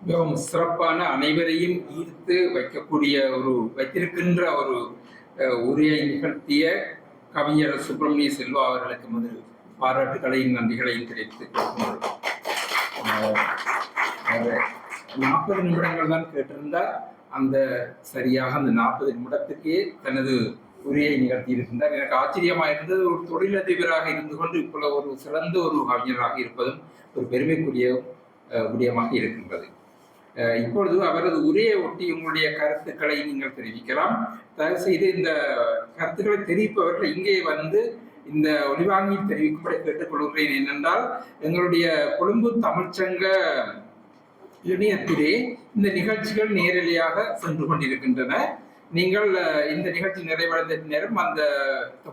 மிகவும் சிறப்பான, அனைவரையும் ஈர்த்து வைத்திருக்கின்ற ஒரு உரையை நிகழ்த்திய கவிஞர் சுப்பிரமணிய செல்வா அவர்களுக்கு முதல் பாராட்டுகளையும் நன்றிகளையும் தெரிவித்துக் கொள்கிறோம். 40 நிமிடங்கள் தான் கேட்டிருந்தார். சரியாக அந்த 40 நிமிடத்துக்கே தனது உரையை நிகழ்த்தி இருக்கின்றார். எனக்கு ஆச்சரியமா இருந்தது, ஒரு தொழிலதிபராக இருந்து கொண்டு இப்போது ஒரு சிறந்த ஒரு கவிஞராக இருப்பதும் ஒரு பெருமைக்குரிய விடயமாக இருக்கின்றது. இப்பொழுது அவரது உரையை ஒட்டி உங்களுடைய கருத்துக்களை நீங்கள் தெரிவிக்கலாம். தயவு செய்து இந்த கருத்துக்களை தெரிவிப்பவர்கள் இங்கே வந்து இந்த ஒலிவாங்கியில் தெரிவிக்கும்படி கேட்டுக்கொள்கிறேன். என்னென்றால், எங்களுடைய கொழும்பு தமிழ்ச்சங்க இணையத்திலே இந்த நிகழ்ச்சிகள் நேரடியாக சென்று கொண்டிருக்கின்றன. நீங்கள் இந்த நிகழ்ச்சி நிறைவடைந்த நேரம் அந்த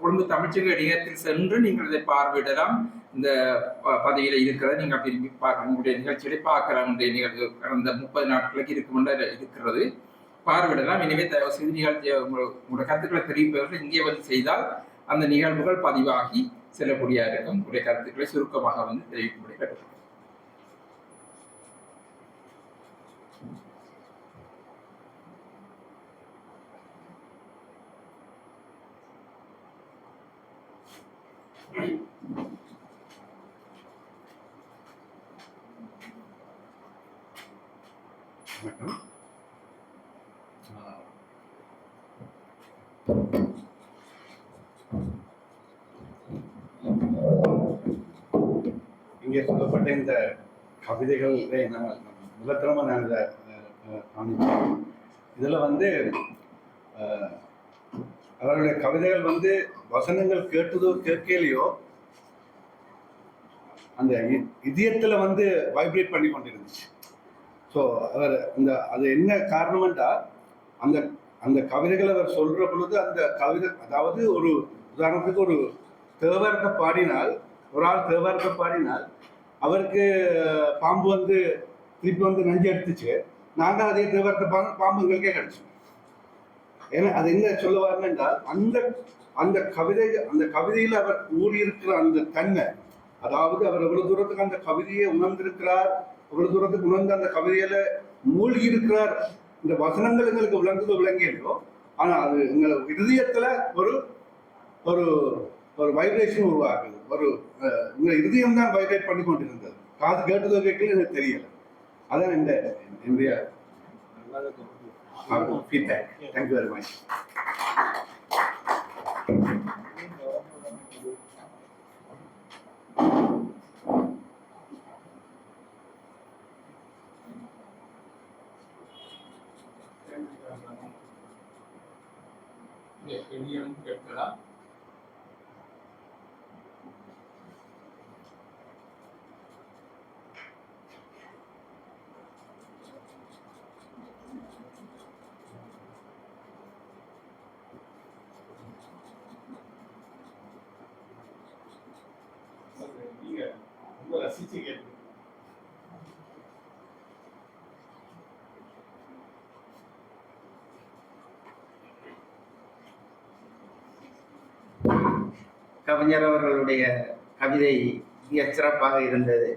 கொழும்பு தமிழ்ச்சங்க இணையத்தில் சென்று நீங்கள் இதை பார்வையிடலாம். இந்த பதவியில இருக்கிறத நீங்கள் விரும்பி உங்களுடைய நிகழ்ச்சிகளை பார்க்கலாம். நிகழ்ச்சி கடந்த 30 நாட்களுக்கு இருக்கிறது, பார்வையிடலாம். எனவே தயவு செய்து நிகழ்ச்சி உங்களோட கருத்துக்களை தெரிவிப்பவர்கள் இங்கே வந்து செய்தால் அந்த நிகழ்வுகள் பதிவாகி செல்லக்கூடியா இருக்கும். உடைய கருத்துக்களை சுருக்கமாக வந்து தெரிவிக்கும்படி கேட்டுக்கொள்கிறேன். இங்கே சொல்லப்பட்ட இந்த கவிதைகளை நம்ம முதற்கரமாக நான் இதை காணிச்சோம். இதில் வந்து அவருடைய கவிதைகள் வந்து வசனங்கள் கேட்டதோ கேட்கலையோ அந்த இதயத்தில் வந்து வைப்ரேட் பண்ணி கொண்டிருந்துச்சு. ஸோ அவர் அது என்ன காரணம்ன்றா அந்த அந்த கவிதைகளை அவர் சொல்கிற பொழுது அந்த கவிதை, அதாவது ஒரு உதாரணத்துக்கு ஒரு தேவாரத்தை பாடினால், ஒரு ஆள் தேவாரத்தை பாடினால் அவருக்கு பாம்பு வந்து திருப்பி வந்து நஞ்சு எடுத்துச்சு, நாங்கள் அதே தேவாரத்தை பாம்பு எங்களுக்கே கிடச்சோம். ஏன்னா அது என்ன சொல்லுவாருன்னு என்றால் அந்த அந்த கவிதையில் அவர் ஊறியிருக்கிற அந்த தன்மை, அதாவது அவர் எவ்வளவு தூரத்துக்கு அந்த கவிதையை உணர்ந்திருக்கிறார், எவ்வளவு தூரத்துக்கு உணர்ந்து அந்த கவிதையில மூழ்கி இருக்கிறார். இந்த வசனங்கள் எங்களுக்கு விளங்கியோ, ஆனால் அது எங்களுக்கு இதயத்துல ஒரு ஒரு ஒரு வைப்ரேஷன் உருவாக்குது. இந்த இதயம் தான் வைப்ரேட் பண்ணி கொண்டிருந்தது. காது கேட்டதோ கேட்கல எனக்கு தெரியல. அதான் என்னுடைய ஃபீட்பேக். Thank you very much. கேட்கலாம். ரொம்ப ரசிச்சு கேட்டு கவிஞர் அவர்களுடைய கவிதை மிக சிறப்பாக இருந்தது.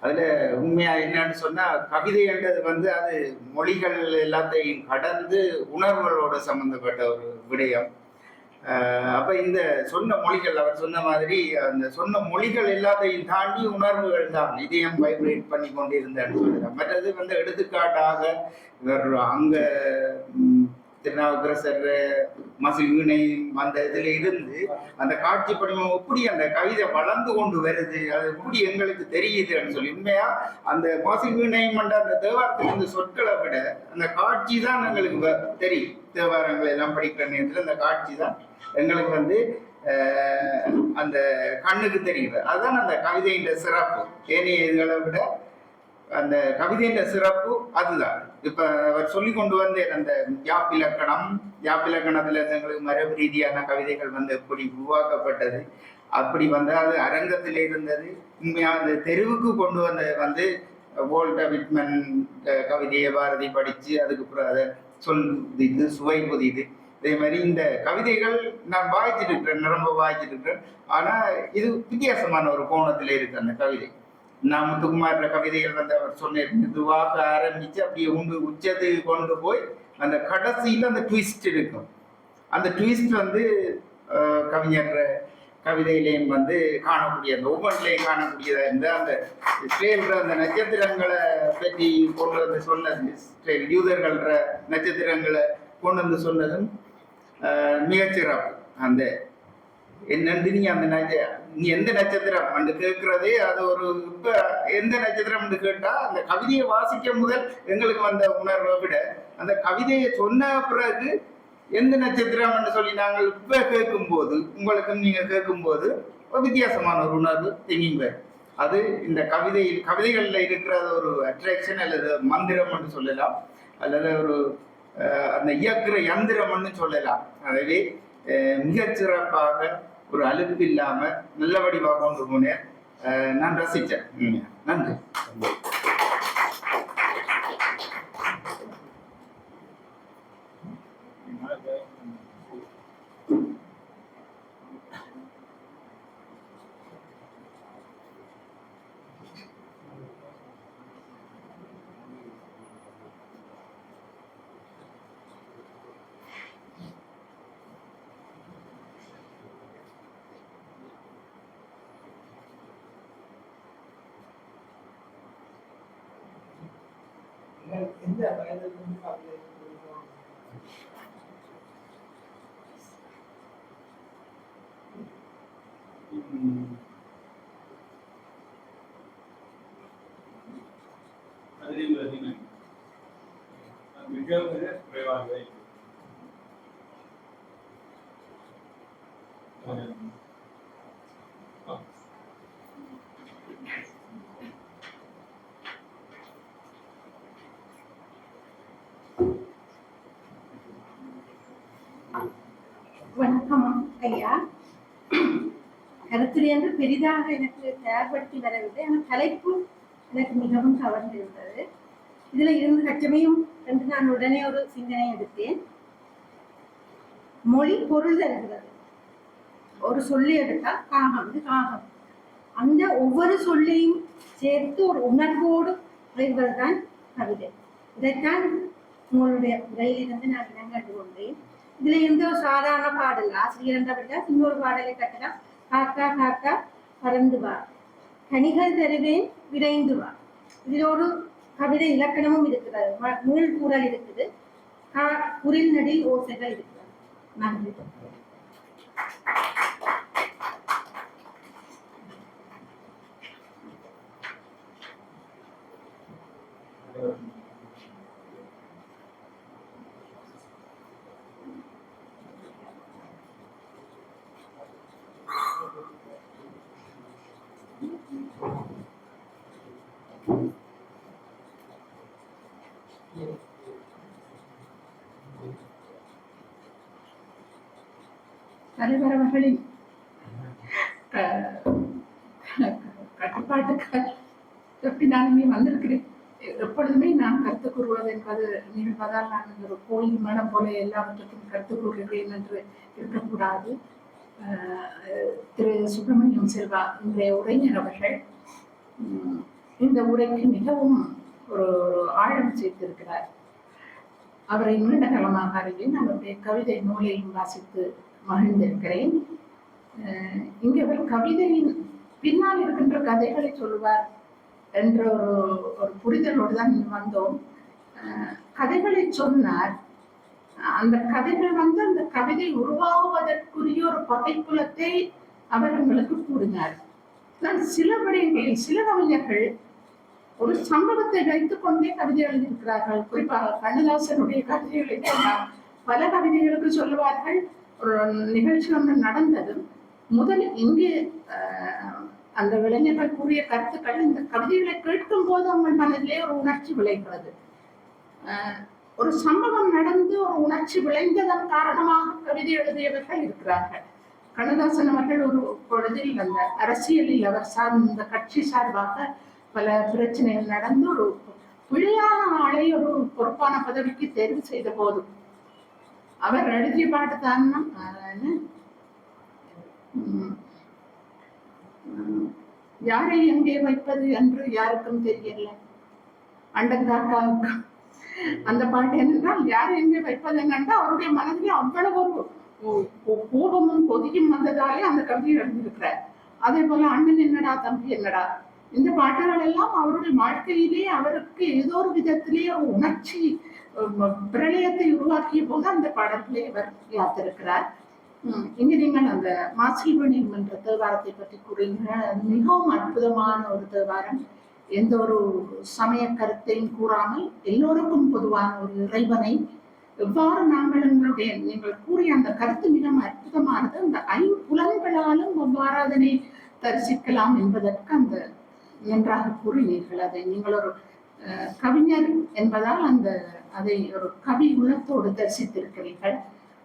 அதில் உண்மையாக என்னன்னு சொன்னால், கவிதைன்றது வந்து அது மொழிகள் எல்லாத்தையும் கடந்து உணர்வுகளோடு சம்மந்தப்பட்ட ஒரு விடயம். அப்போ இந்த சொன்ன மொழிகள், அவர் சொன்ன மாதிரி அந்த சொன்ன மொழிகள் எல்லாத்தையும் தாண்டி உணர்வுகள் தான் இதயம் வைப்ரேட் பண்ணி கொண்டிருந்தேன்னு சொல்லலாம். மற்றது வந்து எடுத்துக்காட்டாக இவர் அங்கே திருநாவுக்கரசர் மசில் வீணை அந்த இதில் இருந்து அந்த காட்சி படிமம் எப்படி அந்த கவிதை வளர்ந்து கொண்டு வருது, அது எப்படி எங்களுக்கு தெரியுதுன்னு சொல்லி, உண்மையா அந்த மசில் வீணை மண்ட அந்த தேவாரத்தில் இருந்த சொற்களை விட அந்த காட்சி தான் எங்களுக்கு தெரியும். தேவாரங்களை எல்லாம் படிக்கிற நேரத்தில் அந்த காட்சி தான் எங்களுக்கு வந்து அந்த கண்ணுக்கு தெரியுது. அதுதான் அந்த கவிதையின் சிறப்பு. ஏனைய இதுகளை விட அந்த கவிதையின் சிறப்பு அதுதான். இப்ப அவர் சொல்லி கொண்டு வந்து அந்த யாப்பிலக்கணத்துல எங்களுக்கு மரபு ரீதியான கவிதைகள் வந்து எப்படி உருவாக்கப்பட்டது, அப்படி வந்து அது அரங்கத்திலே இருந்தது. உண்மையா அந்த தெருவுக்கு கொண்டு வந்த வந்து வோல்டர் விட்மன் கவிதையை பாரதி படிச்சு அதுக்கப்புறம் அதை புதிது சுவை புதிது. இதே மாதிரி இந்த கவிதைகள் நான் வாய்ச்சிட்டு இருக்கிறேன், ரொம்ப வாய்ச்சிட்டு இருக்கிறேன். ஆனா இது வித்தியாசமான ஒரு கோணத்துல இருக்கு அந்த கவிதை. நான் முத்துக்குமார் கவிதைகள் வந்து அவர் சொன்னார், மெதுவாக ஆரம்பிச்சு அப்படியே உச்சத்துக்கு கொண்டு போய் அந்த கடைசியில் அந்த ட்விஸ்ட் இருக்கும். அந்த ட்விஸ்ட் வந்து கவிஞர் கவிதையிலையும் வந்து காணக்கூடிய, அந்த ஒவ்வொன்றிலையும் காணக்கூடியதா இருந்த அந்த ஸ்ரேல்ற அந்த நட்சத்திரங்களை பற்றி கொண்டு வந்து சொன்னது, யூதர்கள்ற நட்சத்திரங்களை கொண்டு வந்து சொன்னதும் மிகச்சிறப்பு. அந்த என்னன்னு நீ அந்த நீ எந்த நட்சத்திரம் என்று கேட்கிறதே அது ஒரு இப்ப எந்த நட்சத்திரம் என்று கேட்டா அந்த கவிதையை வாசிக்க முதல் எங்களுக்கு வந்த உணர்வை விட அந்த கவிதையை சொன்ன பிறகு எந்த நட்சத்திரம் என்று சொல்லி நாங்கள் இப்ப கேட்கும் போது உங்களுக்கும் நீங்க கேட்கும் போது ஒரு வித்தியாசமான ஒரு உணர்வு திங்கிங் வரும். அது இந்த கவிதைகள்ல இருக்கிற ஒரு அட்ராக்ஷன் அல்லது மந்திரம் என்று சொல்லலாம், அல்லது ஒரு அந்த இயக்குற யந்திரம்னு சொல்லலாம். ஆகவே மிகச்சிறப்பாக ஒரு அலுப்பு இல்லாம நல்ல வடிவாக கொண்டு போனேன். நான் ரசித்தேன். நன்றி. எந்த வயதிலிருந்து கவிதை எழுதுவீங்க? மிக மிக குறைவாகவே வணக்கம் ஐயா. கருத்துரையாண்டு பெரிதாக எனக்கு தயார்படுத்தி வரவில்லை. ஆனால் தலைப்பு எனக்கு மிகவும் கவர்ந்திருந்தது. இதுல இருந்து கச்சமையும் என்று நான் உடனே ஒரு சிந்தனை எடுத்தேன். மொழி பொருள் தருகிறது. ஒரு சொல்லி எடுத்தால் காகம், இது காகம். அந்த ஒவ்வொரு சொல்லையும் சேர்த்து ஒரு உணர்வோடு வருவதுதான் கவிதை. இதைத்தான் உங்களுடைய உரையிலிருந்து நான் இனங்கண்டு கொண்டேன். இதுல எந்த ஒரு சாதாரண பாடல் ஆசிரியர் என்றபடியா இன்னொரு பாடலை கட்டலாம். காக்கா காக்கா பறந்து வா, கனிகள் தருவேன் விரைந்து வா. இதில் ஒரு கவிதை இலக்கணமும் இருக்கிறது, நூல் கூறல் இருக்குது, குரில் நடி ஓசைகள் இருக்கிறது. நன்றி. தலைவரவர்களின் கட்டுப்பாட்டுக்கு எப்படி நான் இங்கே வந்திருக்கிறேன். எப்பொழுதுமே நான் கருத்து கூறுவது என்பது நிகழ்வதால் நான் ஒரு கோயில் மனம் போல எல்லாவற்றுக்கும் கருத்து கூறுகிறேன் என்று இருக்கக்கூடாது. திரு சுப்பிரமணியம் செல்வா இன்றைய உரைஞர் அவர்கள் இந்த உரைக்கு மிகவும் ஒரு ஆழம் சேர்த்திருக்கிறார். அவரை நீண்ட காலமாக அறிவேன். அவருடைய கவிதை நூலையும் வாசித்து மகிழ்ந்திருக்கிறேன். இங்கே அவர் கவிதையின் பின்னால் இருக்கின்ற கதைகளை சொல்லுவார் என்ற ஒரு புரிதலோடு தான் வந்தோம். கதைகளை சொன்னார். அந்த கதைகள் அந்த கவிதை உருவாகுவதற்குரிய ஒரு பகைப்புலத்தை அவர் எங்களுக்கு கூறினார். நான் சில விடயங்களில் சில கவிஞர்கள் ஒரு சம்பவத்தை வைத்துக் கொண்டே கவிதை எழுதியிருக்கிறார்கள். குறிப்பாக கண்ணதாசனுடைய கவிதைகளை சொன்னார். பல கவிதைகளுக்கு சொல்லுவார்கள், ஒரு நிகழ்ச்சி ஒன்று நடந்ததும் முதலில் இங்கே அந்த இளைஞர்கள் கூறிய கருத்துக்கள் இந்த கவிதைகளை கேட்கும் போது அவங்க மனதிலே ஒரு உணர்ச்சி விளைகிறது. ஒரு சம்பவம் நடந்து ஒரு உணர்ச்சி விளைந்ததன் காரணமாக கவிதை எழுதியவர்கள் இருக்கிறார்கள். கண்ணதாசன் அவர்கள் ஒரு பொழுதில் அந்த அரசியலில் அவர் சார்ந்த கட்சி சார்பாக பல பிரச்சனைகள் நடந்து ஒரு பிழையான ஆளை ஒரு பொறுப்பான பதவிக்கு தேர்வு செய்த போது அவர் எழுதிய பாட்டு தான் யாரை எங்கே வைப்பது என்று யாருக்கும் தெரியல, அண்டங்காக்காவுக்கு. அந்த பாட்டு என்னென்றால் யாரை எங்கே வைப்பது என்னென்றால் அவருடைய மனதில் அவ்வளவு ஒரு கோபமும் கொதியும் வந்ததாலே அந்த கவிதையை எழுதியிருக்கிறார். அதே போல அண்ணன் என்னடா தம்பி என்னடா, இந்த பாட்டுகள் எல்லாம் அவருடைய வாழ்க்கையிலே அவருக்கு ஏதோ ஒரு விதத்திலே ஒரு உணர்ச்சி பிரளயத்தை உருவாக்கிய போது அந்த பாடல்களை அவர் யாத்திருக்கிறார். இங்க நீங்கள் அந்த மாசில்வணி என்ற தேவாரத்தை பற்றி கூறுகிறீர்கள். அது மிகவும் அற்புதமான ஒரு தேவாரம். எந்த ஒரு சமய கருத்தையும் கூறாமல் எல்லோருக்கும் பொதுவான ஒரு இறைவனை எவ்வாறு நாங்கள் எங்களுடைய நீங்கள் கூறிய அந்த கருத்து மிகவும் அற்புதமானது. அந்த ஐம்புலன்களாலும் எவ்வாறு அதனை தரிசிக்கலாம் என்பதற்கு அந்த நன்றாக கூறினீர்கள். அதை நீங்கள் ஒரு கவிஞர் என்பதால் அதை ஒரு கவி உள்ளத்தோடு தரிசித்திருக்கிறீர்கள்.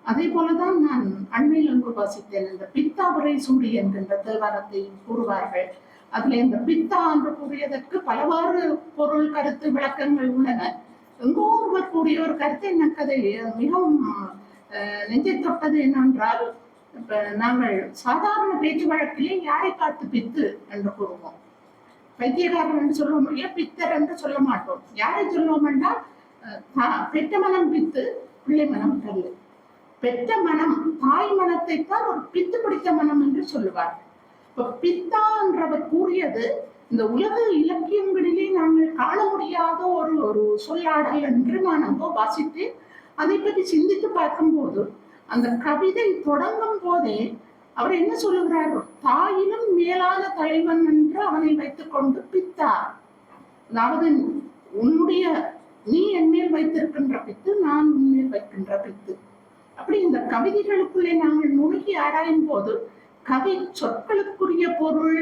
அதே போலதான் நான் அண்மையில் அங்கு வாசித்தேன். இந்த பித்தாவரை சூடி என்கின்ற தேவாரத்தை கூறுவார்கள். அதுல இந்த பித்தா என்று கூறியதற்கு பலவாறு பொருள் கருத்து விளக்கங்கள் உள்ளன. எங்கோ ஒருவர் கூடிய ஒரு கருத்து எனக்கு அதை மிகவும் நெஞ்சை தொட்டது என்னென்றால், இப்ப நாங்கள் சாதாரண பேச்சு வழக்கிலே யாரை பார்த்து பித்து என்று கூறுவோம். பைத்தியக்காரன் என்று சொல்ல முடியாது, பித்தர் என்று சொல்ல மாட்டோம். யாரை சொல்லுவோம் என்றால், பெற்ற மனம் பித்து, பிள்ளை மனம் கல்லு. பெற்ற மனம் தாய் மனத்தைத்தான் ஒரு பித்து பிடித்த மனம் என்று சொல்லுவார். இப்ப பித்தா என்றவர் கூறியது இந்த உலக இலக்கியங்களிலே நாங்கள் காண முடியாத ஒரு ஒரு சொல்லாடல் என்று நான் அங்கோ வாசித்தேன். அதை பற்றி சிந்தித்து பார்க்கும்போது அந்த கவிதை தொடங்கும் போதே அவர் என்ன சொல்லுகிறார், தாயிலும் மேலான தலைவன் என்று அவனை வைத்துக் கொண்டு பித்தார். அதாவது உன்னுடைய நீ என் மேல் வைத்திருக்கின்ற பித்து, நான் உன்மேல் வைக்கின்ற பித்து. அப்படி இந்த கவிதைகளுக்குள்ளே நாங்கள் நுணுகி ஆராயும் போது கவி சொற்களுக்குரிய பொருள்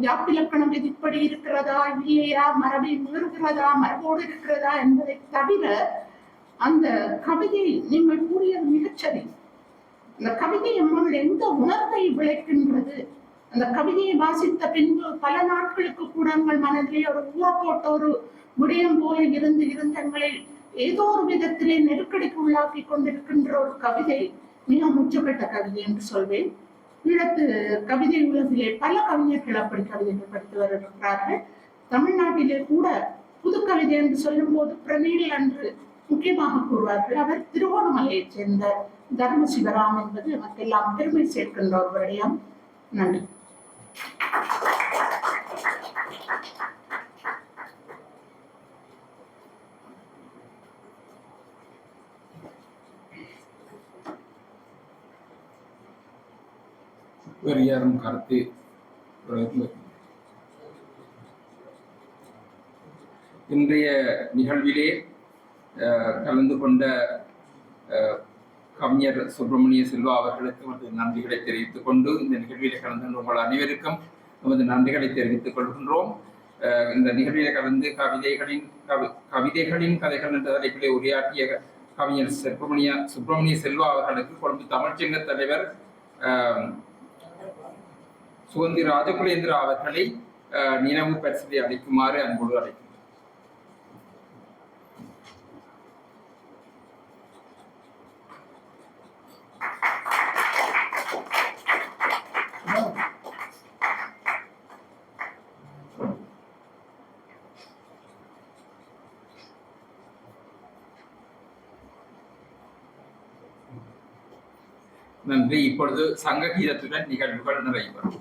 யாப்பிலக்கணம் விதிப்படி இருக்கிறதா இல்லையா, மரபை மீறுகிறதா மரபோடு இருக்கிறதா என்பதை தவிர அந்த கவிதை நீங்கள் கூறியது மிகச்சரி. அந்த கவிதை நம்முள் எந்த உணர்வை விளைக்கின்றது, அந்த கவிதையை வாசித்த பின்பு பல நாட்களுக்கு கூட உங்கள் மனதிலே ஒரு ஊற போட்ட ஒரு விடயம் போல இருந்து எங்களை ஏதோ ஒரு விதத்திலே நெருக்கடிக்கு உள்ளாக்கி கொண்டிருக்கின்ற ஒரு கவிதை மிக முற்றுப்பட்ட கவிதை என்று சொல்வேன். ஈழத்து கவிதை உலகிலே பல கவிஞர்கள் அப்படி கவிதைகள் படித்து வருகிறார்கள். தமிழ்நாட்டிலே கூட புது கவிதை என்று சொல்லும் போது பிரமீள் என்று முக்கியமாக கூறுவார்கள். அவர் திருவோணமலையைச் சேர்ந்த தர்ம சிவராம் என்பது நமக்கெல்லாம் பெருமை சேர்க்கின்ற ஒரு விடயம். நன்றி. வேறு யாரும் கருத்து இன்றைய நிகழ்விலே கலந்து கொண்ட கவிஞர் சுப்பிரமணிய செல்வா அவர்களுக்கு நன்றிகளை தெரிவித்துக் கொண்டு இந்த நிகழ்விலே கலந்து கொண்ட உங்கள் அனைவருக்கும் நமது நன்றிகளை தெரிவித்துக் கொள்கின்றோம். இந்த நிகழ்விலே கலந்து கவிதைகளின் கதைகள் என்ற தலைப்பிலே உரையாற்றிய கவிஞர் சுப்பிரமணிய செல்வா அவர்களுக்கு கொழும்பு தமிழ்ச்சங்க தலைவர் சுகந்தி ராஜகுலேந்திரா அவர்களை நினைவு பரிசை அளிக்குமாறு அன்போடு அழைக்கிறேன். நன்றி. இப்பொழுது சங்க கீதத்துடன் நிகழ்வுகள் நிறைவு.